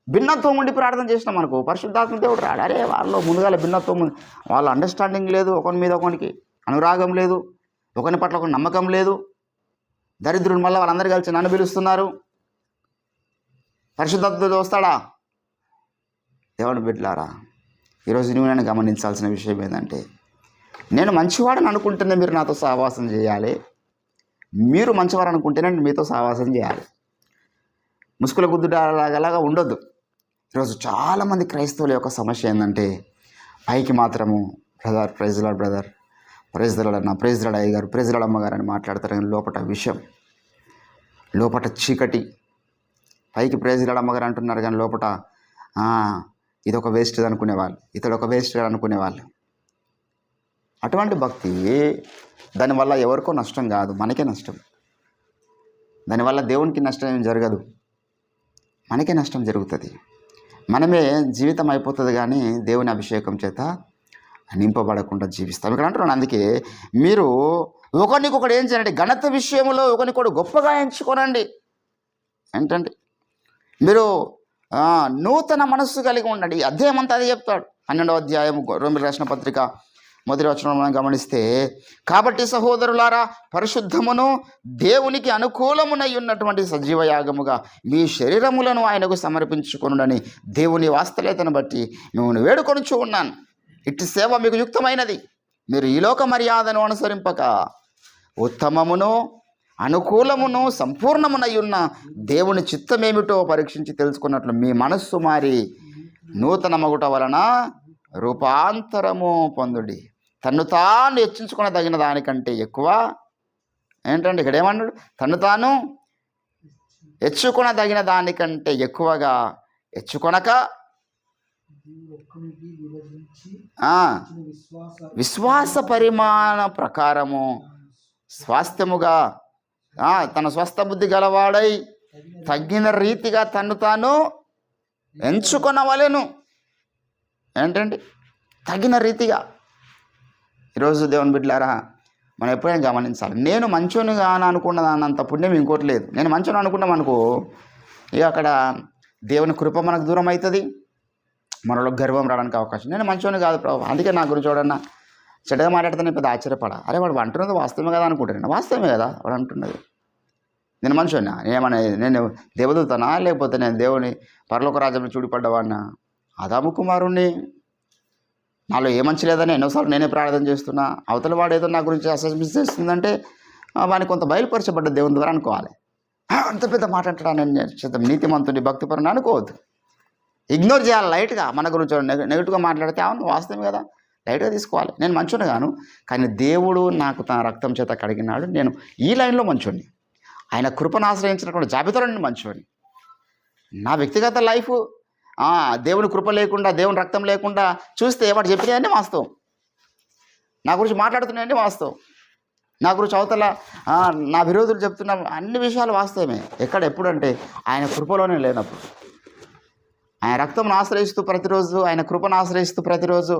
భిన్నత్వం ఉండి ప్రార్థన చేసినాం అనుకో, పరిశుద్ధాత్మ దేవుడు రాడు. అరే వాళ్ళలో ముందుగాల భిన్నత్వం ఉంది, వాళ్ళ అండర్స్టాండింగ్ లేదు, ఒకరి మీద ఒకరికి అనురాగం లేదు, ఒకరి పట్ల ఒక నమ్మకం లేదు. దరిద్రుని మళ్ళీ వాళ్ళందరూ కలిసి నన్ను పిలుస్తున్నారు. పరిశుద్ధాత్మతో వస్తాడా? దేవుని బిడ్డలారా, ఈరోజు నువ్వు నేను గమనించాల్సిన విషయం ఏంటంటే, నేను మంచివాడని అనుకుంటేనే మీరు నాతో సహవాసం చేయాలి, మీరు మంచివారు అనుకుంటేనే మీతో సహవాసం చేయాలి. ముసుగుల గుద్దులాగా ఉండొద్దు. ఈరోజు చాలామంది క్రైస్తవుల యొక్క సమస్య ఏంటంటే, పైకి మాత్రము brother praise Lord, brother praise Lord అన్న, ప్రైజ్ లార్డ్ అయ్య గారు, ప్రైజ్ లార్డ్ అమ్మగారు అని మాట్లాడతారు. కానీ లోపట విషయం, లోపట చీకటి. పైకి ప్రైజ్ లార్డ్ అమ్మగారు అంటున్నారు కానీ లోపట ఇదొక వేస్ట్ అనుకునేవాళ్ళు, ఇతడు ఒక వేస్ట్ అనుకునేవాళ్ళు. అటువంటి భక్తి దానివల్ల ఎవరికో నష్టం కాదు, మనకే నష్టం. దానివల్ల దేవునికి నష్టం ఏం జరగదు, మనకే నష్టం జరుగుతుంది. మనమే జీవితం అయిపోతుంది కానీ దేవుని అభిషేకం చేత నింపబడకుండా జీవిస్తాం. ఇక్కడ అంటున్నాను, అందుకే మీరు ఒకరికొకడు ఏం చేయండి, ఘనత విషయంలో ఒకరికొకడు గొప్పగా ఎంచుకోనండి. ఏంటంటే మీరు నూతన మనస్సు కలిగి ఉండండి. అధ్యాయం అంతా అదే చెప్తాడు. 12వ అధ్యాయం రోమీయులకు రాసిన పత్రిక 1వ వచనం మనం గమనిస్తే, కాబట్టి సహోదరులారా, పరిశుద్ధమును దేవునికి అనుకూలమునై ఉన్నటువంటి సజీవ యాగముగా మీ శరీరములను ఆయనకు సమర్పించుకొనుడని దేవుని వాస్తలేతను బట్టి మిమ్మల్ని వేడుకొనుచూ ఉన్నాను. ఇట్టి సేవ మీకు యుక్తమైనది. మీరు ఈ లోక మర్యాదను అనుసరింపక ఉత్తమమును అనుకూలమును సంపూర్ణమునై ఉన్న దేవుని చిత్తమేమిటో పరీక్షించి తెలుసుకున్నట్లు మీ మనస్సు మారి నూతన మగుట వలన రూపాంతరము పొందుడి. తన్ను తాను హెచ్చించుకొనదగిన దానికంటే ఎక్కువ ఏంటంటే ఇక్కడ ఏమన్నాడు, తన్ను తాను హెచ్చుకొనదగిన దానికంటే ఎక్కువగా హెచ్చుకొనక విశ్వాస పరిమాణ ప్రకారము స్వాస్థ్యముగా తన స్వస్థ బుద్ధి గలవాడై తగిన రీతిగా తన్ను తాను ఎంచుకొనవలెను. ఏంటండి తగిన రీతిగా. ఈరోజు దేవుని బిడ్డలారా, మనం ఎప్పుడైనా గమనించాలి, నేను మంచోనిగా అనుకున్నదానంత పుణ్యం ఇంకోటి లేదు. నేను మంచోని అనుకున్నాం అనుకో, ఇక అక్కడ దేవుని కృప మనకు దూరం అవుతుంది, మనలో గర్వం రావడానికి అవకాశం. నేను మంచోని కాదు ప్రభు, అందుకే నా గురించి చూడన్నా చెడ్డగా మాట్లాడితే నేను పెద్ద ఆశ్చర్యపడ. అరే వాడు అంటున్నది వాస్తవమే కదా అనుకుంటాను. వాస్తవమే కదా వాడు అంటున్నది. నేను మనిషినా, నేను దేవదూతనా, లేకపోతే నేను దేవుని పరలోక రాజ్యంలో చూడిపడ్డవాడినా? ఆదాము కుమారుణ్ణి. నాలో ఏ మంచి లేదని ఎన్నోసార్లు నేనే ప్రార్థన చేస్తున్నా. అవతల వాడు ఏదో నా గురించి అసెస్మెంట్ చేస్తుందంటే వానికి కొంత బయలుపరచబడ్డ దేవుని ద్వారా అనుకోవాలి. అంత పెద్ద మాట అంటాడా నేను నీతిమంతుని భక్తిపరుని అనుకోవద్దు. ఇగ్నోర్ చేయాలి లైట్గా. మన గురించి నెగిటివ్గా మాట్లాడితే అవును వాస్తవమే కదా, లైట్గా తీసుకోవాలి. నేను మంచోని గాను, కానీ దేవుడు నాకు తన రక్తం చేత కడిగినాడు, నేను ఈ లైన్లో మంచోని. ఆయన కృపను ఆశ్రయించినటువంటి జాబితాలో నేను మంచోని. నా వ్యక్తిగత లైఫ్ దేవుని కృప లేకుండా, దేవుని రక్తం లేకుండా చూస్తే వాడు చెప్పినవన్నీ వాస్తవం, నా గురించి మాట్లాడుతున్నాయన్నీ వాస్తవం, నా గురించి అవతల నా విరోధులు చెప్తున్న అన్ని విషయాలు వాస్తవమే. ఎక్కడ ఎప్పుడంటే ఆయన కృపలోనే లేనప్పుడు. ఆయన రక్తంను ఆశ్రయిస్తూ ప్రతిరోజు, ఆయన కృపను ఆశ్రయిస్తూ ప్రతిరోజు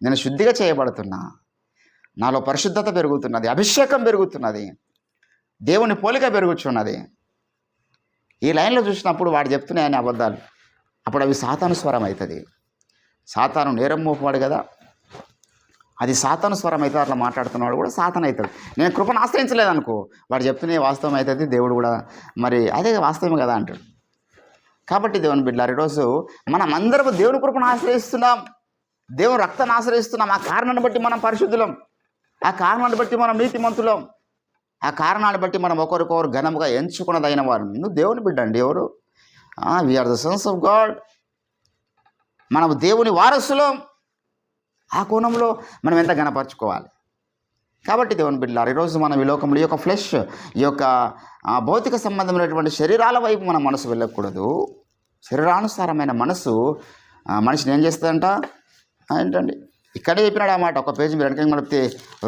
నేను శుద్ధిగా చేయబడుతున్నా, నాలో పరిశుద్ధత పెరుగుతున్నది, అభిషేకం పెరుగుతున్నది, దేవుని పోలిక పెరుగుతున్నది. ఈ లైన్లో చూసినప్పుడు వాడు చెప్తున్నాయని అబద్ధాలు, అప్పుడు అవి సాతాను స్వరం అవుతుంది. సాతాను నేరం మోపవాడు కదా, అది సాతాను స్వరం అవుతుంది. అట్లా మాట్లాడుతున్నవాడు కూడా సాతాను అవుతాడు. నేను కృపను ఆశ్రయించలేదనుకో, వాడు చెప్తున్న వాస్తవం అవుతుంది, దేవుడు కూడా మరి అదే వాస్తవమే కదా అంటాడు. కాబట్టి దేవుని బిడ్డలారా, ఈరోజు మనం అందరం దేవుని కృపను ఆశ్రయిస్తున్నాం, దేవుని రక్తాన్ని ఆశ్రయిస్తున్నాం. ఆ కారణాన్ని బట్టి మనం పరిశుద్ధులం, ఆ కారణాన్ని బట్టి మనం నీతిమంతులం, ఆ కారణాన్ని బట్టి మనం ఒకరికొకరు ఘనముగా ఎంచుకున్నదైన వారు. నువ్వు దేవుని బిడ్డ అండి. ఎవరు? We are the sons of God. మనం దేవుని వారసులం. ఆ కోణంలో మనం ఎంత ఘనపరచుకోవాలి. కాబట్టి దేవుని బిడ్డలారా, ఈరోజు మనం ఈ లోకంలో ఈ యొక్క ఫ్లెష్, ఈ యొక్క భౌతిక సంబంధమైనటువంటి శరీరాల వైపు మన మనసు వెళ్ళకూడదు. శరీరానుసారమైన మనసు మనిషిని ఏం చేస్తుందంట ఏంటండి, ఇక్కడే చెప్పినాడు ఆ మాట. ఒక పేజీ మీరు వెనక నడిపితే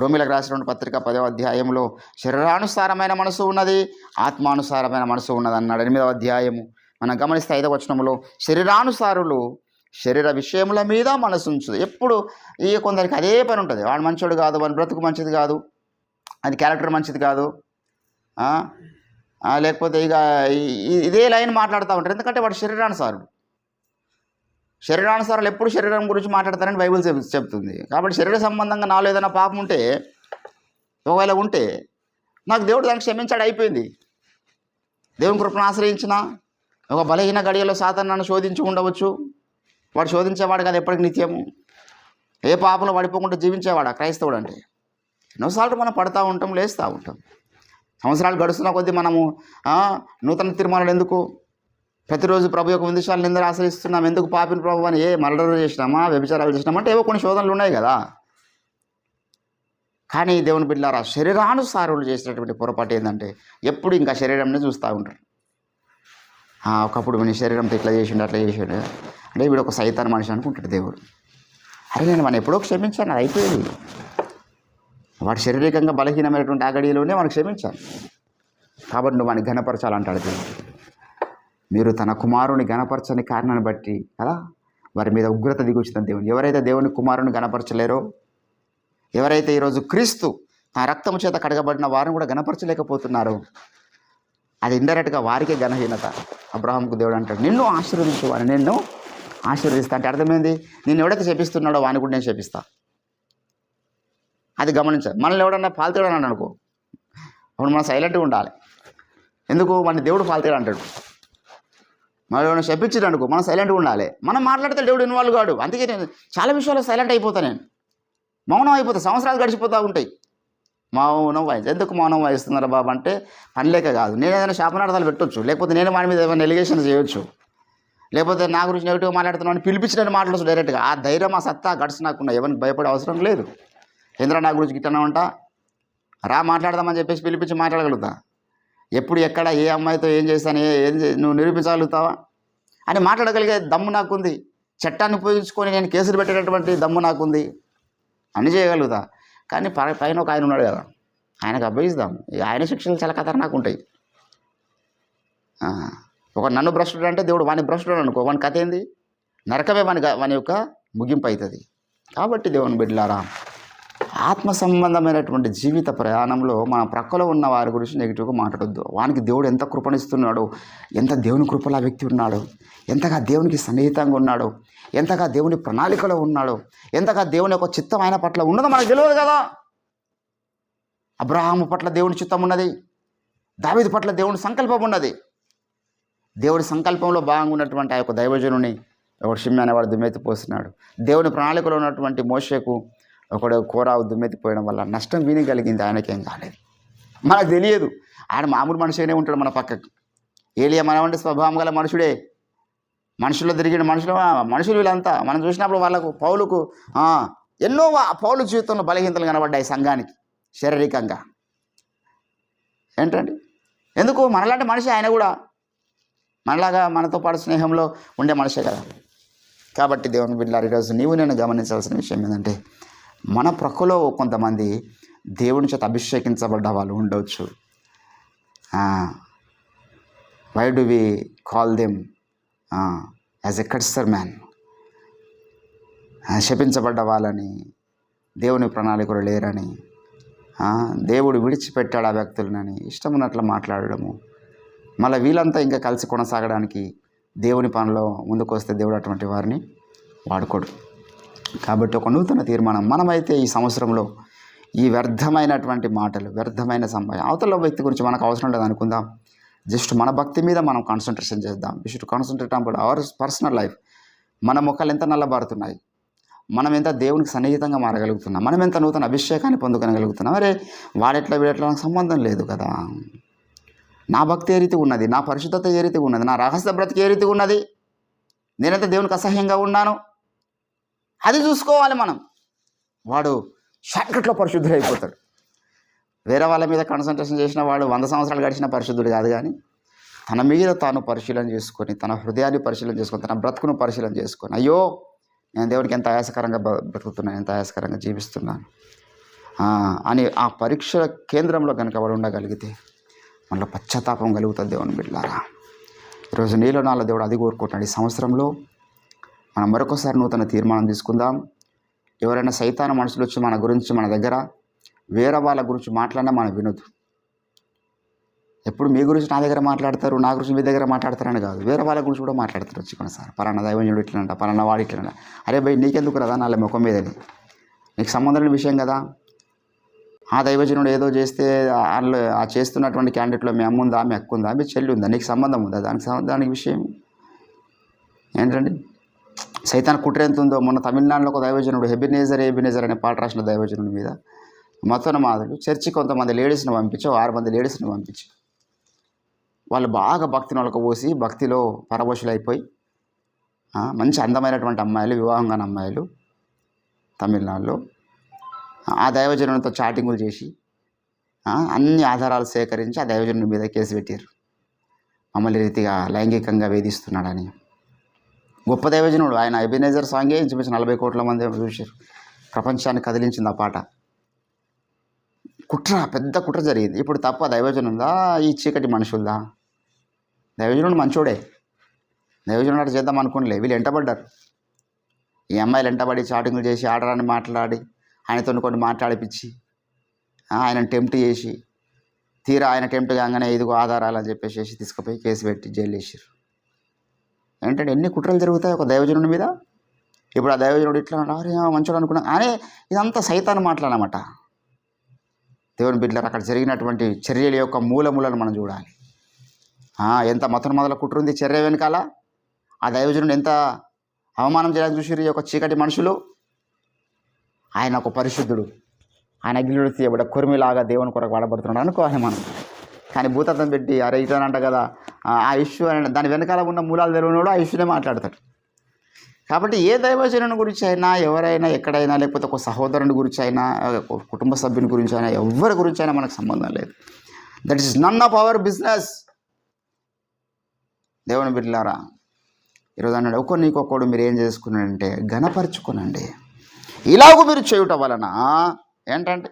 రోమీయులకు రాసిన పత్రిక 10వ అధ్యాయంలో శరీరానుసారమైన మనసు ఉన్నది, ఆత్మానుసారమైన మనసు ఉన్నది అన్నాడు. 8వ అధ్యాయము మనం గమనిస్తే 5వ వచనంలో శరీరానుసారులు శరీర విషయముల మీద మనసు ఉంచు. ఎప్పుడు కొందరికి అదే పని ఉంటుంది. వాడు మంచోడు కాదు, వాడి బ్రతుకు మంచిది కాదు, అది క్యారెక్టర్ మంచిది కాదు, లేకపోతే ఇదే లైన్ మాట్లాడుతూ ఉంటారు. ఎందుకంటే వాడు శరీరానుసారాలు ఎప్పుడు శరీరం గురించి మాట్లాడతారని బైబిల్ చెప్తుంది. కాబట్టి శరీర సంబంధంగా నాలో ఏదైనా పాపం ఉంటే, ఒకవేళ ఉంటే, నాకు దేవుడు దానికి క్షమించాడు, అయిపోయింది. దేవుని కృపను ఆశ్రయించిన ఒక బలహీన గడియలో సాతాను నన్ను శోధించి ఉండవచ్చు. వాడు శోధించేవాడు కదా ఎప్పటికి నిత్యము. ఏ పాపంలో పడిపోకుండా జీవించేవాడు క్రైస్తవుడు అంటే. ఎన్నోసార్లు మనం పడుతూ ఉంటాం, లేస్తూ ఉంటాం. సంవత్సరాలు గడుస్తున్న కొద్దీ మనము నూతన తీర్మానాలు ఎందుకు, ప్రతిరోజు ప్రభు యొక్క విషయాలు నిందలు ఆశ్రయిస్తున్నాం, ఎందుకు పాపిని ప్రభు అని మర్డర్ చేసినామా, వ్యభిచారాలు చేసినామా అంటే ఏవో కొన్ని శోధనలు ఉన్నాయి కదా. కానీ దేవుని బిడ్డలారా, శరీరానుసారులు చేసినటువంటి పొరపాటు ఏంటంటే ఎప్పుడు ఇంకా శరీరంని చూస్తూ ఉంటారు. ఒకప్పుడు నీ శరీరంతో ఇట్లా చేసిండు, అట్లా చేసిండు అంటే వీడు ఒక సైతాన్ మనిషి అనుకుంటాడు దేవుడు. అరే నేను వాడిని ఎప్పుడో క్షమించాను, అది అయిపోయింది. వాడు శారీరకంగా బలహీనమైనటువంటి ఆ గడియలోనే వాడిని క్షమించాను. కాబట్టి నువ్వు వాడిని ఘనపరచాలంటాడు దేవుడు. మీరు తన కుమారుని ఘనపరచని కారణాన్ని బట్టి కదా వారి మీద ఉగ్రత దిగొచ్చింది దేవుడు. ఎవరైతే దేవుని కుమారుని ఘనపరచలేరో, ఎవరైతే ఈరోజు క్రీస్తు తన రక్తము చేత కడగబడిన వారిని కూడా ఘనపరచలేకపోతున్నారో, అది ఇండైరెక్ట్గా వారికే ఘనహీనత. అబ్రహాంకు దేవుడు అంటాడు, నిన్ను ఆశీర్వదించు వాడిని, నిన్ను ఆశీర్వదిస్తా అంటే అర్థమైంది, నేను ఎవడైతే శపిస్తున్నాడో వాడిని కూడా నేను శపిస్తా. అది గమనించాలి. మనల్ని ఎవడన్నా ఫాల్తీడు అన్నాడు అనుకో, అప్పుడు మనం సైలెంట్గా ఉండాలి. ఎందుకు, వాడిని దేవుడు ఫాల్తీడు అంటాడు. మనం ఎవరైనా శపించాడు అనుకో, మనం సైలెంట్గా ఉండాలి. మనం మాట్లాడితే దేవుడు ఇన్వాల్వ్ కాడు. అందుకే నేను చాలా విషయాల్లో సైలెంట్ అయిపోతాను, నేను మౌనం అయిపోతా. సంవత్సరాలు గడిచిపోతూ ఉంటాయి. మౌనం వాయిస్. ఎందుకు మౌనం వాయిస్తున్నారు బాబు అంటే పని లేక కాదు. నేను ఏదైనా శాపనార్థాలు పెట్టవచ్చు, లేకపోతే నేను వాడి మీద ఏమైనా ఎలిగేషన్ చేయొచ్చు, లేకపోతే నా గురించి నెగిటివ్గా మాట్లాడుతున్నాను పిలిపించినట్టు మాట్లాడచ్చు డైరెక్ట్గా. ఆ ధైర్యం, ఆ సత్తా గడిచి నాకున్నా, ఎవరికి భయపడే అవసరం లేదు. ఏంద్రా నా గురించి గిట్టనే ఉంటా, రా మాట్లాడదామని చెప్పేసి పిలిపించి మాట్లాడగలుగుతా. ఎప్పుడు ఎక్కడ ఏ అమ్మాయితో ఏం చేస్తాను, నువ్వు నిరూపించగలుగుతావా అని మాట్లాడగలిగే దమ్ము నాకుంది. చట్టాన్ని ఉపయోగించుకొని నేను కేసులు పెట్టేటటువంటి దమ్ము నాకుంది, అన్నీ చేయగలుగుతా. కానీ పైన ఒక ఆయన ఉన్నాడు కదా, ఆయనకు అభ్యయిస్తాం. ఆయన శిక్షలు చాలా ఖతర్నాకు ఉంటాయి. ఒక నన్ను భ్రష్టుడు అంటే దేవుడు వాని భ్రష్టుడు అనుకో, వాని కథ ఏంది, నరకమే వాని యొక్క ముగింపు అవుతుంది. కాబట్టి దేవుని బిడ్డలారా, ఆత్మ సంబంధమైనటువంటి జీవిత ప్రయాణంలో మన ప్రక్కలో ఉన్న వారి గురించి నెగిటివ్గా మాట్లాడొద్దు. వానికి దేవుడు ఎంత కృపణిస్తున్నాడో, ఎంత దేవుని కృపలో ఆ వ్యక్తి ఉన్నాడో, ఎంతగా దేవునికి సన్నిహితంగా ఉన్నాడో, ఎంతగా దేవుని ప్రణాళికలో ఉన్నాడో, ఎంతగా దేవుని యొక్క చిత్తం ఆయన పట్ల ఉన్నదో మనకు తెలియదు కదా. అబ్రహాము పట్ల దేవుని చిత్తం ఉన్నది, దావీదు పట్ల దేవుని సంకల్పం ఉన్నది. దేవుడి సంకల్పంలో భాగంగా ఉన్నటువంటి ఆ యొక్క దైవజనుని ఒకడు షిమ్మి అనేవాడు దుమ్మెత్తిపోస్తున్నాడు. దేవుని ప్రణాళికలో ఉన్నటువంటి మోషేకు ఒకడు కోరావు దుమ్మెత్తిపోయడం వల్ల నష్టం విని కలిగింది, ఆయనకేం కాలేదు. మనకు తెలియదు, ఆయన మామూలు మనిషిగానే ఉంటాడు మన పక్కకి. ఏలియా మనవంటి స్వభావం గల మనుషుడే, మనుషుల్లో తిరిగిన మనుషులు వీళ్ళంతా. మనం చూసినప్పుడు వాళ్ళకు పౌలుకు ఎన్నో పౌలు జీవితంలో బలహీనతలు కనబడ్డాయి సంఘానికి శారీరకంగా. ఏంటండి, ఎందుకు మనలాంటి మనిషి ఆయన కూడా, మనలాగా మనతో పాటు స్నేహంలో ఉండే మనిషే కదా. కాబట్టి దేవుని బిడ్డలారా, ఈరోజు నీవు నేను గమనించాల్సిన విషయం ఏంటంటే, మన ప్రక్కలో కొంతమంది దేవుని చేత అభిషేకించబడ్డ వాళ్ళు ఉండవచ్చు. Why do we call them as a cursed man? శపించబడ్డ వాళ్ళని, దేవుని ప్రణాళికలు లేరని, దేవుడు విడిచిపెట్టాడు ఆ వ్యక్తులనని ఇష్టం ఉన్నట్లు మాట్లాడడము. మళ్ళీ వీళ్ళంతా ఇంకా కలిసి కొనసాగడానికి దేవుని పనిలో ముందుకు వస్తే దేవుడు అటువంటి వారిని వాడుకోడు. కాబట్టి ఒక నూతన తీర్మానం, మనమైతే ఈ సంవత్సరంలో ఈ వ్యర్థమైనటువంటి మాటలు, వ్యర్థమైన సంభాషణ, అవతల వ్యక్తి గురించి మనకు అవసరం లేదు అనుకుందాం. జస్ట్ మన భక్తి మీద మనం కాన్సన్ట్రేషన్ చేద్దాం. We should concentrate on our personal life. మన మొక్కలు ఎంత నల్లబారుతున్నాయి, మనం ఎంత దేవునికి సన్నిహితంగా మారగలుగుతున్నాం, మనం ఎంత నూతన అభిషేకాన్ని పొందుకోగలుగుతున్నాం. అరే వాడెట్లా వీడెట్లా నాకు సంబంధం లేదు కదా. నా భక్తి ఏ రీతి ఉన్నది, నా పరిశుద్ధత ఏ రీతి ఉన్నది, నా రహస్య బ్రతికి ఏ రీతి ఉన్నది, నేనైతే దేవునికి అసహ్యంగా ఉన్నాను, అది చూసుకోవాలి మనం. వాడు షార్ట్కట్లో పరిశుద్ధుడు అయిపోతాడు. వేరే వాళ్ళ మీద కాన్సన్ట్రేషన్ చేసిన వాడు 100 సంవత్సరాలు గడిచిన పరిశుద్ధుడు కాదు. కానీ తన మీద తాను పరిశీలన చేసుకొని, తన హృదయాన్ని పరిశీలన చేసుకొని, తన బ్రతుకును పరిశీలన చేసుకొని, అయ్యో నేను దేవునికి ఎంత ఆయాసకరంగా బ్రతుకుతున్నాను, ఎంత ఆయాసకరంగా జీవిస్తున్నాను అని ఆ పరీక్ష కేంద్రంలో కనుక వాడు ఉండగలిగితే మనలో పశ్చాత్తాపం కలుగుతుంది. దేవుని బిడ్డలారా, ఈరోజు నీలో నాలో దేవుడు అది కోరుకుంటున్నాడు. ఈ సంవత్సరంలో మనం మరొకసారి నూతన తీర్మానం తీసుకుందాం. ఎవరైనా సైతాను మనుషులు వచ్చి మన గురించి మన దగ్గర వేరే వాళ్ళ గురించి మాట్లాడినా మనం వినొద్దు. ఎప్పుడు మీ గురించి నా దగ్గర మాట్లాడతారు, నా గురించి మీ దగ్గర మాట్లాడతారని కాదు, వేరే వాళ్ళ గురించి కూడా మాట్లాడతారు వచ్చి కొన్నిసారి. పలానా దైవజనుడు ఇట్లంట, పలానా వాడు ఇట్లంట. అరే భయ్ నీకెందుకు రదా నాళ్ళ ముఖం మీదని, నీకు సంబంధం లేని విషయం కదా. ఆ దైవజనుడు ఏదో చేస్తే వాళ్ళు ఆ చేస్తున్నటువంటి క్యాండిడేట్లో మీ అమ్మ ఉందా, మీ అక్క ఉందా, మీ చెల్లి ఉందా, నీకు సంబంధం ఉందా? దానికి విషయం ఏంటండి? సైతాన్ కుట్ర ఎంత ఉందో. మొన్న తమిళనాడులో ఒక దైవజనుడు ఎబినేజర్ అనే పాట రాసిన దైవజనుడి మీద మతోన్మాదులు చర్చి కొంతమంది లేడీస్ని పంపించి 6 మంది లేడీస్ని పంపించి వాళ్ళు బాగా భక్తిని వాళ్ళకపోసి భక్తిలో పరవశులు అయిపోయి మంచి అందమైనటువంటి అమ్మాయిలు, వివాహం కాని అమ్మాయిలు తమిళనాడులో ఆ దైవజనునితో చాటింగులు చేసి అన్ని ఆధారాలు సేకరించి ఆ దైవజనుని మీద కేసు పెట్టారు. మమ్మల్ని రీతిగా లైంగికంగా వేధిస్తున్నాడని. గొప్ప దైవజనుడు ఆయన. ఎబినేజర్ సాంగే ఇంచుమించు 40 కోట్ల మంది చూశారు. ప్రపంచాన్ని కదిలించింది ఆ పాట. పెద్ద కుట్ర జరిగింది. ఇప్పుడు తప్ప దైవజనుందా, ఈ చీకటి మనుషులదా? దైవజనుడు మంచోడే, దైవజనుడు అటు చేద్దాం అనుకోనిలే. వీళ్ళు ఎంటబడ్డారు. ఈ అమ్మాయిలు ఎంటబడి చాటింగ్లు చేసి ఆడరాని మాట్లాడి ఆయనతో కొన్ని మాట్లాడిపించి ఆయనను టెంప్ట్ చేసి తీరా ఆయన టెంప్ట్ కాగానే ఇదిగో ఆధారాలు అని చెప్పేసి తీసుకుపోయి కేసు పెట్టి జైలు వేసారు. ఏంటంటే ఎన్ని కుట్రలు జరుగుతాయి ఒక దైవజనుడి మీద. ఇప్పుడు ఆ దైవజనుడు ఇట్లా అరే మంచోడు అనుకున్నా అని ఇదంతా సైతాను మాట్లాడనమాట. దేవుని బిడ్డలారా, అక్కడ జరిగినటువంటి చర్యల యొక్క మూలములను మనం చూడాలి. ఎంత మతోన్మాదుల కుట్ర ఉంది చర్య వెనకాల. ఆ దైవజనుడు ఎంత అవమానం చేయాలని చూసిరు ఈ యొక్క చీకటి మనుషులు. ఆయన ఒక పరిశుద్ధుడు, ఆయన అగ్నిలో తీయబడ్డ కొరిమిలాగా దేవుని కొరకు వాడబడుతున్నాడు అనుకోవాలి మనం. కానీ భూతత్వం పెట్టి అరే ఇతనంట కదా ఆ ఇష్యూ అని దాని వెనకాల ఉన్న మూలాలు తెలియనోడు ఆ ఇష్యూనే మాట్లాడతాడు. కాబట్టి ఏ దైవజనుని గురించి అయినా, ఎవరైనా, ఎక్కడైనా, లేకపోతే ఒక సహోదరుని గురించి అయినా, కుటుంబ సభ్యుని గురించి అయినా, ఎవరి గురించి అయినా మనకు సంబంధం లేదు. That is none of our business. దేవుని బిడ్డలారా, ఈరోజు అన్నాడు ఒకరికొకడు మీరు ఏం చేసుకున్నాడంటే ఘనపరచుకునండి. ఇలాగూ మీరు చేయుట వలన ఏంటంటే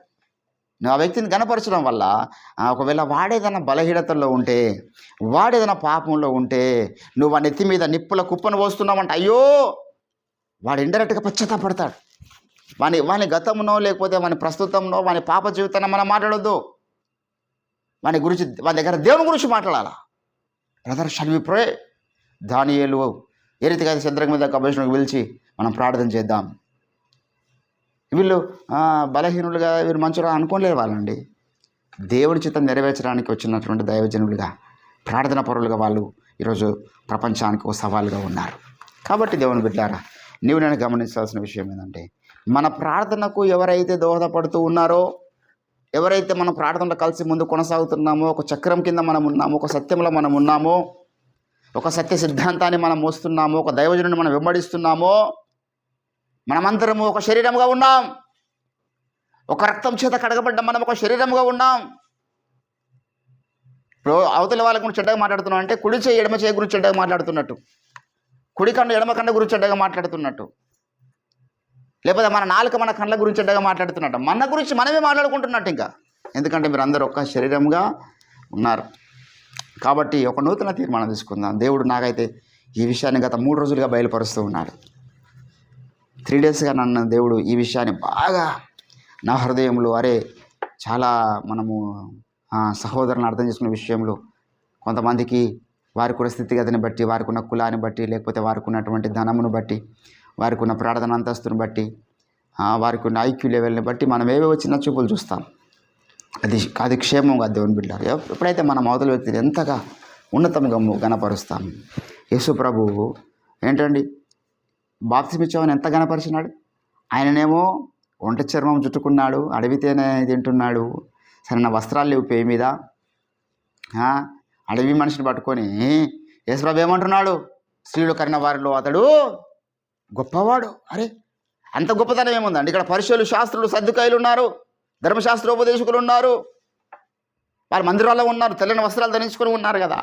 నువ్వు ఆ వ్యక్తిని ఘనపరచడం వల్ల ఒకవేళ వాడేదైనా బలహీనతల్లో ఉంటే, వాడేదైనా పాపంలో ఉంటే, నువ్వు ఆ నెత్తి మీద నిప్పుల కుప్పను పోస్తున్నావంటే అయ్యో వాడు ఇండైరెక్ట్గా పశ్చాత్తాపడతాడు. వాని గతంలో లేకపోతే వాని ప్రస్తుతంలో వాని పాప జీవితాన్ని మనం మాట్లాడొద్దు. వాని గురించి, వాని దగ్గర దేవుని గురించి మాట్లాడాలా. బ్రదర్ షల్ వి ప్రే. దానియేలు ఏ రీతిగా చంద్రక మీద కమిషన్కి పిలిచి మనం ప్రార్థన చేద్దాం. వీళ్ళు బలహీనులుగా వీళ్ళు మంచిగా అనుకోలేరు వాళ్ళండి. దేవుడి చిత్తం నెరవేర్చడానికి వచ్చినటువంటి దైవజనులుగా, ప్రార్థన పరులుగా వాళ్ళు ఈరోజు ప్రపంచానికి ఒక సవాలుగా ఉన్నారు. కాబట్టి దేవుని బిడ్డారా, నీవు నేను గమనించాల్సిన విషయం ఏంటంటే మన ప్రార్థనకు ఎవరైతే దోహదపడుతూ ఉన్నారో, ఎవరైతే మన ప్రార్థనలో కలిసి ముందు కొనసాగుతున్నామో, ఒక చక్రం కింద మనం ఉన్నామో, ఒక సత్యంలో మనం ఉన్నామో, ఒక సత్య సిద్ధాంతాన్ని మనం మోస్తున్నామో, ఒక దైవజనుడిని మనం వెంబడిస్తున్నామో, మనమందరము ఒక శరీరంగా ఉన్నాం. ఒక రక్తం చేత కడగబడ్డ మనం ఒక శరీరంగా ఉన్నాం. ఇప్పుడు అవతల వాళ్ళ గురించి చెడ్డగా మాట్లాడుతున్నాం అంటే కుడి చేయి ఎడమ చేయి గురించి చెడ్డగా మాట్లాడుతున్నట్టు, కుడి కన్ను ఎడమ కన్ను గురించి చెడ్డగా మాట్లాడుతున్నట్టు, లేకపోతే మన నాలుక మన కళ్ళ గురించి చెడ్డగా మాట్లాడుతున్నట్టు, మన గురించి మనమే మాట్లాడుకుంటున్నట్టు. ఇంకా ఎందుకంటే మీరు అందరూ ఒక్క శరీరంగా ఉన్నారు. కాబట్టి ఒక నూతన తీర్మానం తీసుకుందాం. దేవుడు నాకైతే ఈ విషయాన్ని గత 3 రోజులుగా బయలుపరుస్తూ ఉన్నాడు. 3 డేస్గా నన్ను దేవుడు ఈ విషయాన్ని బాగా నా హృదయంలో, అరే చాలా మనము సహోదరులను అర్థం చేసుకునే విషయంలో కొంతమందికి వారికి ఉన్న స్థితిగతిని బట్టి, వారికి ఉన్న కులాన్ని బట్టి, లేకపోతే వారికి ఉన్నటువంటి ధనమును బట్టి, వారికి ఉన్న ప్రార్థన అంతస్తుని బట్టి, వారికి ఉన్న ఐక్యూ లెవెల్ని బట్టి మనం ఏవేవో చిన్న చూపులు చూస్తాం. అది క్షేమంగా దేవుని బిడ్డారు. ఎప్పుడైతే మనం అవతల వ్యక్తిని ఎంతగా ఉన్నతంగా గణపరుస్తాం. యేసు ప్రభువు ఏంటండి బాప్తిసం ఇచ్చామని ఎంత గణపరిచినాడు. ఆయననేమో ఒంట చర్మం చుట్టుకున్నాడు, అడవితేనే తింటున్నాడు, సరైన వస్త్రాలు లేవు పేయి మీద. అడవి మనిషిని పట్టుకొని యేసు ప్రభు ఏమంటున్నాడు, స్త్రీలు కరిన వారిలో అతడు గొప్పవాడు. అరే అంత గొప్పతనం ఏముందండి? ఇక్కడ పరిశీలు, శాస్త్రులు, సద్దుకాయలు ఉన్నారు, ధర్మశాస్త్రోపదేశకులు ఉన్నారు, వారు మందిరాల్లో ఉన్నారు, తెల్లని వస్త్రాలు ధరించుకొని ఉన్నారు కదా.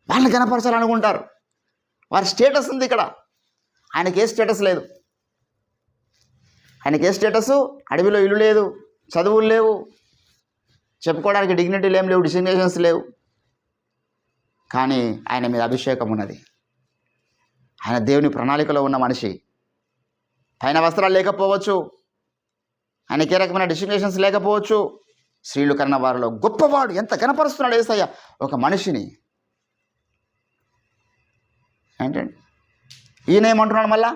వాళ్ళని కనపరచాలనుకుంటారు. వారి స్టేటస్ ఉంది ఇక్కడ. ఆయనకి ఏ స్టేటస్ లేదు. ఆయనకి ఏ స్టేటస్? అడవిలో ఇల్లు లేదు, చదువులు లేవు, చెప్పుకోవడానికి డిగ్నిటీలు ఏం లేవు, డిసిగ్నేషన్స్ లేవు. కానీ ఆయన మీద అభిషేకం ఉన్నది. ఆయన దేవుని ప్రణాళికలో ఉన్న మనిషి. పైన వస్త్రాలు లేకపోవచ్చు, ఆయనకి ఏ రకమైన డిస్టింగ్నేషన్స్ లేకపోవచ్చు, స్త్రీలు కన్న వారిలో గొప్పవాడు. ఎంత గణపరుస్తున్నాడు యేసయ్య ఒక మనిషిని. ఏంటండి ఈయన ఏమంటున్నాడు మళ్ళా,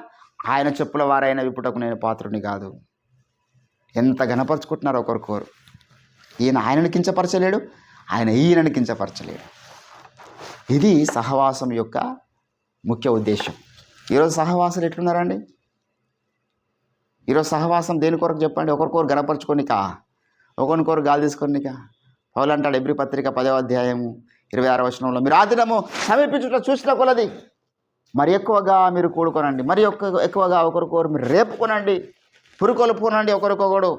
ఆయన చెప్పుల వారైన విప్పుటకు నేను పాత్రుని కాదు. ఎంత గణపరుచుకుంటున్నారు ఒకరికొకరు. ఈయన ఆయనను కించపరచలేడు, ఆయన ఈయనని కించపరచలేడు. ఇది సహవాసం యొక్క ముఖ్య ఉద్దేశం. ఈరోజు సహవాసాలు ఎట్లున్నారండి? ఈరోజు సహవాసం దేని కొరకు చెప్పండి? ఒకరికొకరు గణపరచుకోనికా, ఒకరికొకరు గాలి తీసుకోనికా. పౌలు అంటాడు ఎబ్రీ పత్రిక 10వ అధ్యాయము 26వ వచనంలో, మీరు ఆ దినము సమీపించుట చూసిన కొలది మరి ఎక్కువగా మీరు కూడుకోనండి, మరి ఎక్కువగా ఒకరికొకరు మీరు రేపుకోనండి, పురుకొలుపుకోనండి ఒకరికొకడు.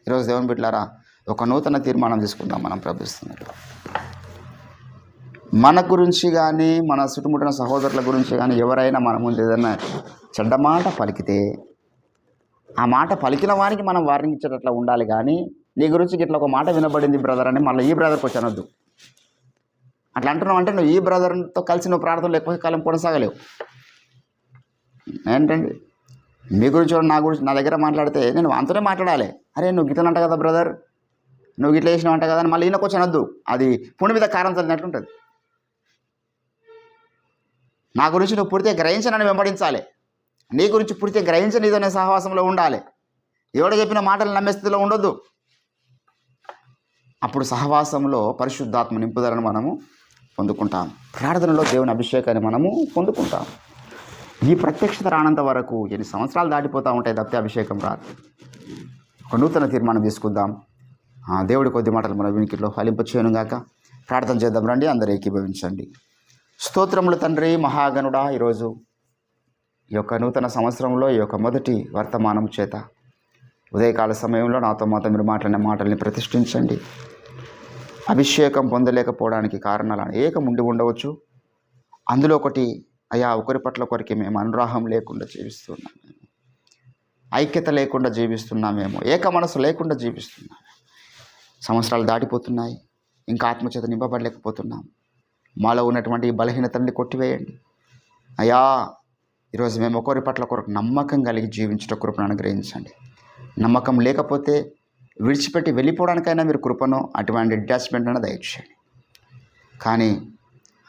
ఈరోజు దేవుని బిడ్డలారా, ఒక నూతన తీర్మానం తీసుకుందాం మనం ప్రభుత్వం. మన గురించి కానీ మన చుట్టుముట్టిన సహోదరుల గురించి కానీ ఎవరైనా మన ముందు ఏదైనా చెడ్డ మాట పలికితే ఆ మాట పలికిన వారికి మనం వార్నింగ్ ఇచ్చేటట్లా ఉండాలి. కానీ నీ గురించి ఇట్లా ఒక మాట వినబడింది బ్రదర్ అని మళ్ళీ ఈ బ్రదర్కి వచ్చి అనొద్దు. అట్లా అంటున్నావు అంటే నువ్వు ఈ బ్రదర్తో కలిసి నువ్వు ప్రార్థనలు ఎక్కువ కాలం కొనసాగలేవు. ఏంటండి మీ గురించి నా గురించి నా దగ్గర మాట్లాడితే నేను అంతనే మాట్లాడాలి. అరే నువ్వు గిట్ల అంట కదా బ్రదర్, నువ్వు గిట్ల వేసినావు అంట కదా అని మళ్ళీ ఈయనకు వచ్చి అనొద్దు. అది పుండి మీద కారం చల్లినట్లుంటుంది. నా గురించి నువ్వు పూర్తిగా గ్రహించనని వెంబడించాలి. నీ గురించి పూర్తిగా గ్రహించని నీతోనే సహవాసంలో ఉండాలి. ఎవడో చెప్పిన మాటలు నమ్మే స్థితిలో ఉండొద్దు. అప్పుడు సహవాసంలో పరిశుద్ధాత్మ నింపుదలను మనము పొందుకుంటాం. ప్రార్థనలో దేవుని అభిషేకాన్ని మనము పొందుకుంటాం. ఈ ప్రత్యక్షత రానంత వరకు ఎన్ని సంవత్సరాలు దాటిపోతూ ఉంటాయి తప్పితే అభిషేకం రాదు. ఒక నూతన తీర్మానం తీసుకుందాం. దేవుడి కొద్ది మాటలు మన వినికిలో ఫలింపచేయనుగాక. ప్రార్థన చేద్దాం రండి, అందరూ ఏకీభవించండి. స్తోత్రములు తండ్రి మహాగణుడా, ఈరోజు ఈ యొక్క నూతన సంవత్సరంలో ఈ యొక్క మొదటి వర్తమానం చేత ఉదయకాల సమయంలో నాతో మీరు మాట్లాడిన మాటల్ని ప్రతిష్ఠించండి. అభిషేకం పొందలేకపోవడానికి కారణాలు అనేకం ఉండి ఉండవచ్చు. అందులో ఒకటి అయా ఒకరి పట్ల ఒకరికి మేము అనురాగం లేకుండా జీవిస్తున్నాం, ఐక్యత లేకుండా జీవిస్తున్నామేమో, ఏక మనసు లేకుండా జీవిస్తున్నాం. సంవత్సరాలు దాటిపోతున్నాయి, ఇంకా ఆత్మచేత నింపబడలేకపోతున్నాం. మాలో ఉన్నటువంటి ఈ బలహీనతల్ని కొట్టివేయండి అయ్యా. ఈరోజు మేము ఒకరి పట్ల ఒకరికి నమ్మకం కలిగి జీవించడం కృపను అనుగ్రహించండి. నమ్మకం లేకపోతే విడిచిపెట్టి వెళ్ళిపోవడానికైనా మీరు కృపను అటువంటి అటాచ్మెంట్ అనేది దయచేయండి. కానీ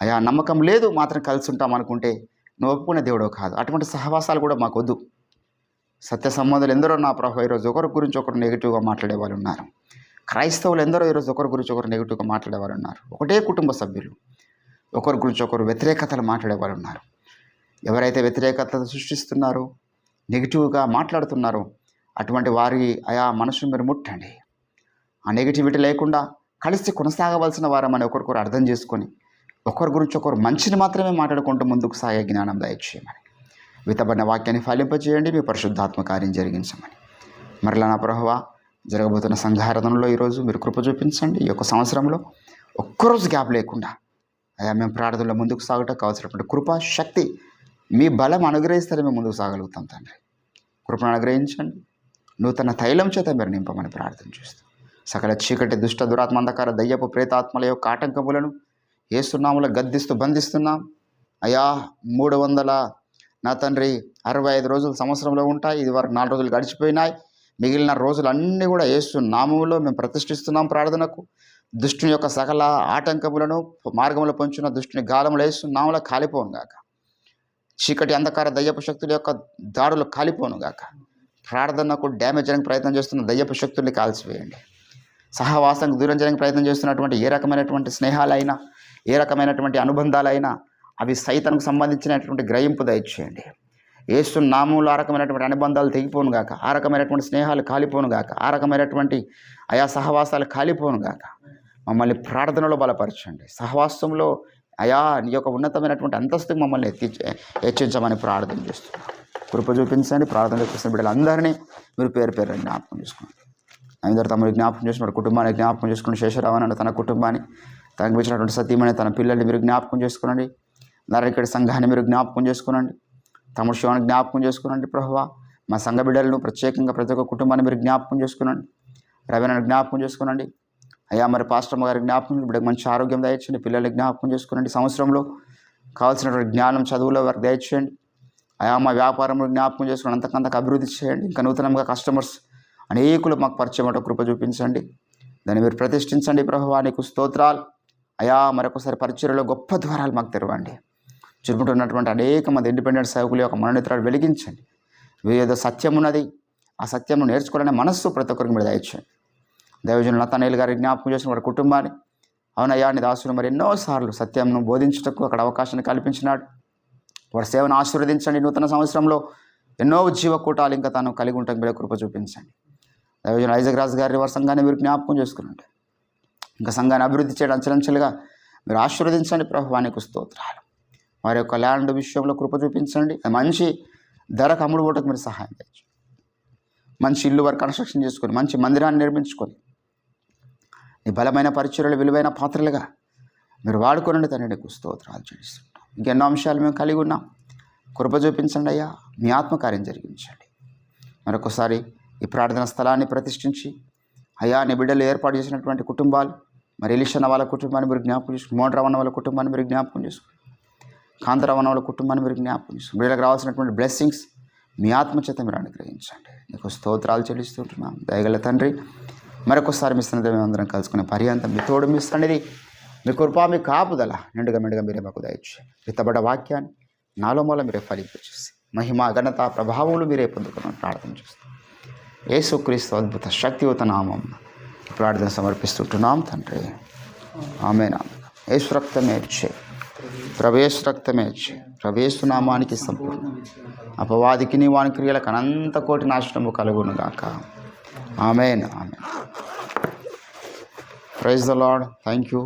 అయ్యా నమ్మకం లేదు మాత్రం కలిసి ఉంటాం అనుకుంటే నువ్వు ఒప్పుకునే దేవుడో కాదు. అటువంటి సహవాసాలు కూడా మాకు వద్దు. సత్య సంబంధాలు ఎందరో నా ప్రభు ఈరోజు ఒకరి గురించి ఒకరు నెగిటివ్గా మాట్లాడే వాళ్ళు ఉన్నారు. క్రైస్తవులు ఎందరో ఈరోజు ఒకరి గురించి ఒకరు నెగిటివ్గా మాట్లాడే వాళ్ళు ఉన్నారు. ఒకటే కుటుంబ సభ్యులు ఒకరి గురించి ఒకరు వ్యతిరేకతలు మాట్లాడే వాళ్ళు ఉన్నారు. ఎవరైతే వ్యతిరేకత సృష్టిస్తున్నారో, నెగిటివ్గా మాట్లాడుతున్నారో అటువంటి వారి ఆయా మనసును మీరు ముట్టండి. ఆ నెగిటివిటీ లేకుండా కలిసి కొనసాగవలసిన వారమని ఒకరికొకరు అర్థం చేసుకొని ఒకరి గురించి ఒకరు మంచిని మాత్రమే మాట్లాడుకుంటూ ముందుకు సాగే జ్ఞానం దయచేయమని, విత్తబడిన వాక్యాన్ని ఫలింపజేయండి. మీ పరిశుద్ధాత్మ కార్యం జరిగించమని. మరలా నా ప్రభువా, జరగబోతున్న సంఘారాధనలో ఈరోజు మీరు కృప చూపించండి. ఈ యొక్క సంవత్సరంలో ఒక్కరోజు గ్యాప్ లేకుండా అయా మేము ప్రార్థనలో ముందుకు సాగటకు కావాల్సినటువంటి కృప శక్తి మీ బలం అనుగ్రహిస్తే మేము ముందుకు సాగలుగుతాం తండ్రి. కృపను అనుగ్రహించండి. నూతన తైలం చేత మీరు నింపమని ప్రార్థన చేస్తాం. సకల చీకటి దుష్ట దురాత్మ అంధకార దయ్యపు ప్రేతాత్మల యొక్క ఆటంకములను ఏసునామములో గద్దిస్తూ బంధిస్తున్నాం అయా. 300 నా తండ్రి 65 రోజులు సంవత్సరంలో ఉంటాయి. ఇది వరకు 4 రోజులు గడిచిపోయినాయి. మిగిలిన రోజులన్నీ కూడా యేసు నామములో మేము ప్రతిష్ఠిస్తున్నాం. ప్రార్థనకు దుష్టుని యొక్క సకల ఆటంకములను మార్గంలో పొంచున్న దుష్టుని గాలములు యేసు నామములో కాలిపోను గాక. చీకటి అంధకార దయ్యపు శక్తుల యొక్క దాడులు కాలిపోను గాక. ప్రార్థనకు డ్యామేజ్ చేయడానికి ప్రయత్నం చేస్తున్న దయ్యపు శక్తుల్ని కాల్చివేయండి. సహవాసానికి దూరం చేయడానికి ప్రయత్నం చేస్తున్నటువంటి ఏ రకమైనటువంటి స్నేహాలైనా ఏ రకమైనటువంటి అనుబంధాలైనా అవి సైతానికి సంబంధించినటువంటి గ్రహింపు దయచేయండి. యేసు నామంలో ఆ రకమైనటువంటి అనుబంధాలు తెగిపోను గాక. ఆ రకమైనటువంటి స్నేహాలు కాలిపోను గాక. ఆ రకమైనటువంటి ఆయా సహవాసాలు కాలిపోను గాక. మమ్మల్ని ప్రార్థనలో బలపరచండి. సహవాసంలో అయా నీ యొక్క ఉన్నతమైనటువంటి అంతస్తుకు మమ్మల్ని హెచ్చించమని ప్రార్థన చేస్తున్నాం. కృప చూపించండి. ప్రార్థన చేస్తున్న బిడ్డలందరినీ మీరు పేరు పేరు జ్ఞాపకం చేసుకోండి. అందరు తమని జ్ఞాపకం చేసుకున్నాడు, కుటుంబాన్ని జ్ఞాపకం చేసుకుని శేషరావణ తన కుటుంబాన్ని, తనకు వచ్చినటువంటి సతీమణి తన పిల్లల్ని మీరు జ్ఞాపకం చేసుకోనండి. నరకడి సంఘాన్ని మీరు జ్ఞాపకం చేసుకోనండి. తమ్ముడు శివాన్ని జ్ఞాపకం చేసుకోనండి. ప్రభువా, మా సంఘ బిడ్డలను ప్రత్యేకంగా ప్రతి ఒక్క కుటుంబాన్ని మీరు జ్ఞాపకం చేసుకోనండి. రవీణను జ్ఞాపకం చేసుకోనండి అయ్యా. మరి పాస్టమ్మ గారి జ్ఞాపకం, బిడ్డకు మంచి ఆరోగ్యం దయచండి. పిల్లల్ని జ్ఞాపకం చేసుకోనండి. సంవత్సరంలో కావాల్సినటువంటి జ్ఞానం చదువులో వారికి దయచేయండి అయా మా వ్యాపారంలో జ్ఞాపకం చేసుకుని అంతకంతకు అభివృద్ధి చేయండి. ఇంకా నూతనంగా కస్టమర్స్ అనేకులు మాకు పరిచయం అటు కృప చూపించండి. దాన్ని మీరు ప్రతిష్ఠించండి ప్రభువా, నీకు స్తోత్రాలు అయా. మరొకసారి పరిచర్యలో గొప్ప ద్వారాలు మాకు తెరవండి. చురుముతున్నటువంటి అనేక మంది ఇండిపెండెంట్ సేవకుల యొక్క మనోనేత్రాలు వెలిగించండి. ఏదో సత్యం ఉన్నది, ఆ సత్యము నేర్చుకోవాలనే మనస్సు ప్రతి ఒక్కరికి మీరు దయచేయండి. దైవజనులు నతనేలు గారి జ్ఞాపకం చేసిన వారి కుటుంబాన్ని, అవునయ్యా నీ దాసులు మరి ఎన్నోసార్లు సత్యంను బోధించుటకు అక్కడ అవకాశాన్ని కల్పించినాడు. వారి సేవను ఆశీర్వదించండి. నూతన సంవత్సరంలో ఎన్నో జీవకూటాలు ఇంకా తాను కలిగి ఉంటాం మీరు కృప చూపించండి. దైవజనులు ఐజక్ రాజు గారి వారి సంఘాన్ని మీరు జ్ఞాపకం చేసుకునండి. ఇంకా సంఘాన్ని అభివృద్ధి చేయడం అంచెలంచెలుగా మీరు ఆశీర్వదించండి ప్రభువా, నీకు స్తోత్రాలు. వారి యొక్క ల్యాండ్ విషయంలో కృప చూపించండి. మంచి ధరకు అమ్ముడు పోవటకు మీరు సహాయం చేయండి. మంచి ఇల్లు వారు కన్స్ట్రక్షన్ చేసుకొని మంచి మందిరాన్ని నిర్మించుకొని నీ బలమైన పరిచర్యలు విలువైన పాత్రలుగా మీరు వాడుకోనండి తండ్రి, నీకు స్తోత్రాలు చెల్లిస్తుంటాం. ఇంకెన్నో అంశాలు మేము కలిగి ఉన్నాం. కృప చూపించండి అయ్యా, మీ ఆత్మకార్యం జరిగించండి. మరొకసారి ఈ ప్రార్థన స్థలాన్ని ప్రతిష్ఠించి అయ్యా నీ బిడ్డలు ఏర్పాటు చేసినటువంటి కుటుంబాలు, మరి ఎలిషన్న వాళ్ళ కుటుంబాన్ని మీరు జ్ఞాపకం చేసుకుని, మోడ్రవన్న వాళ్ళ కుటుంబాన్ని మీరు జ్ఞాపకం చేసుకుని, కాంతరవన్న వాళ్ళ కుటుంబాన్ని మీరు జ్ఞాపకం చేసుకుని, బిడ్డలకు రావాల్సినటువంటి బ్లెస్సింగ్స్ మీ ఆత్మచేత మీరు అనుగ్రహించండి. నీకు స్తోత్రాలు చెల్లిస్తుంటున్నాం దయగల తండ్రి. మరొకసారి మీ సన్నిధిలో మేము అందరం కలుసుకునే పర్యంతం మీ తోడు, మీ సన్నిధి, మీ కృప, మీ కాపుదల నిండుగా మెండుగా మీరే మాకు దయచేయండి. విత్తబడ్డ వాక్యాన్ని నాలో మూల మీరే ఫలింపచేసి మహిమ ఘనత ప్రభావములు మీరే పొందుకున్నాను ప్రార్థన చేస్తాం. యేసుక్రీస్తు అద్భుత శక్తియుత నామం ప్రార్థన సమర్పిస్తుంటున్నాం తండ్రి. ఆమేన్. యేసు రక్తమే ఇచ్చే, ప్రవేశ రక్తమే ఇచ్చే, ప్రవేశ నామానికి సంపూర్ణ అపవాదికి నీ వాని క్రియలకు అనంత కోటి నాశనము కలుగును గాక. ఆమేన్. ఆమేన్. Praise the lord. Thank you.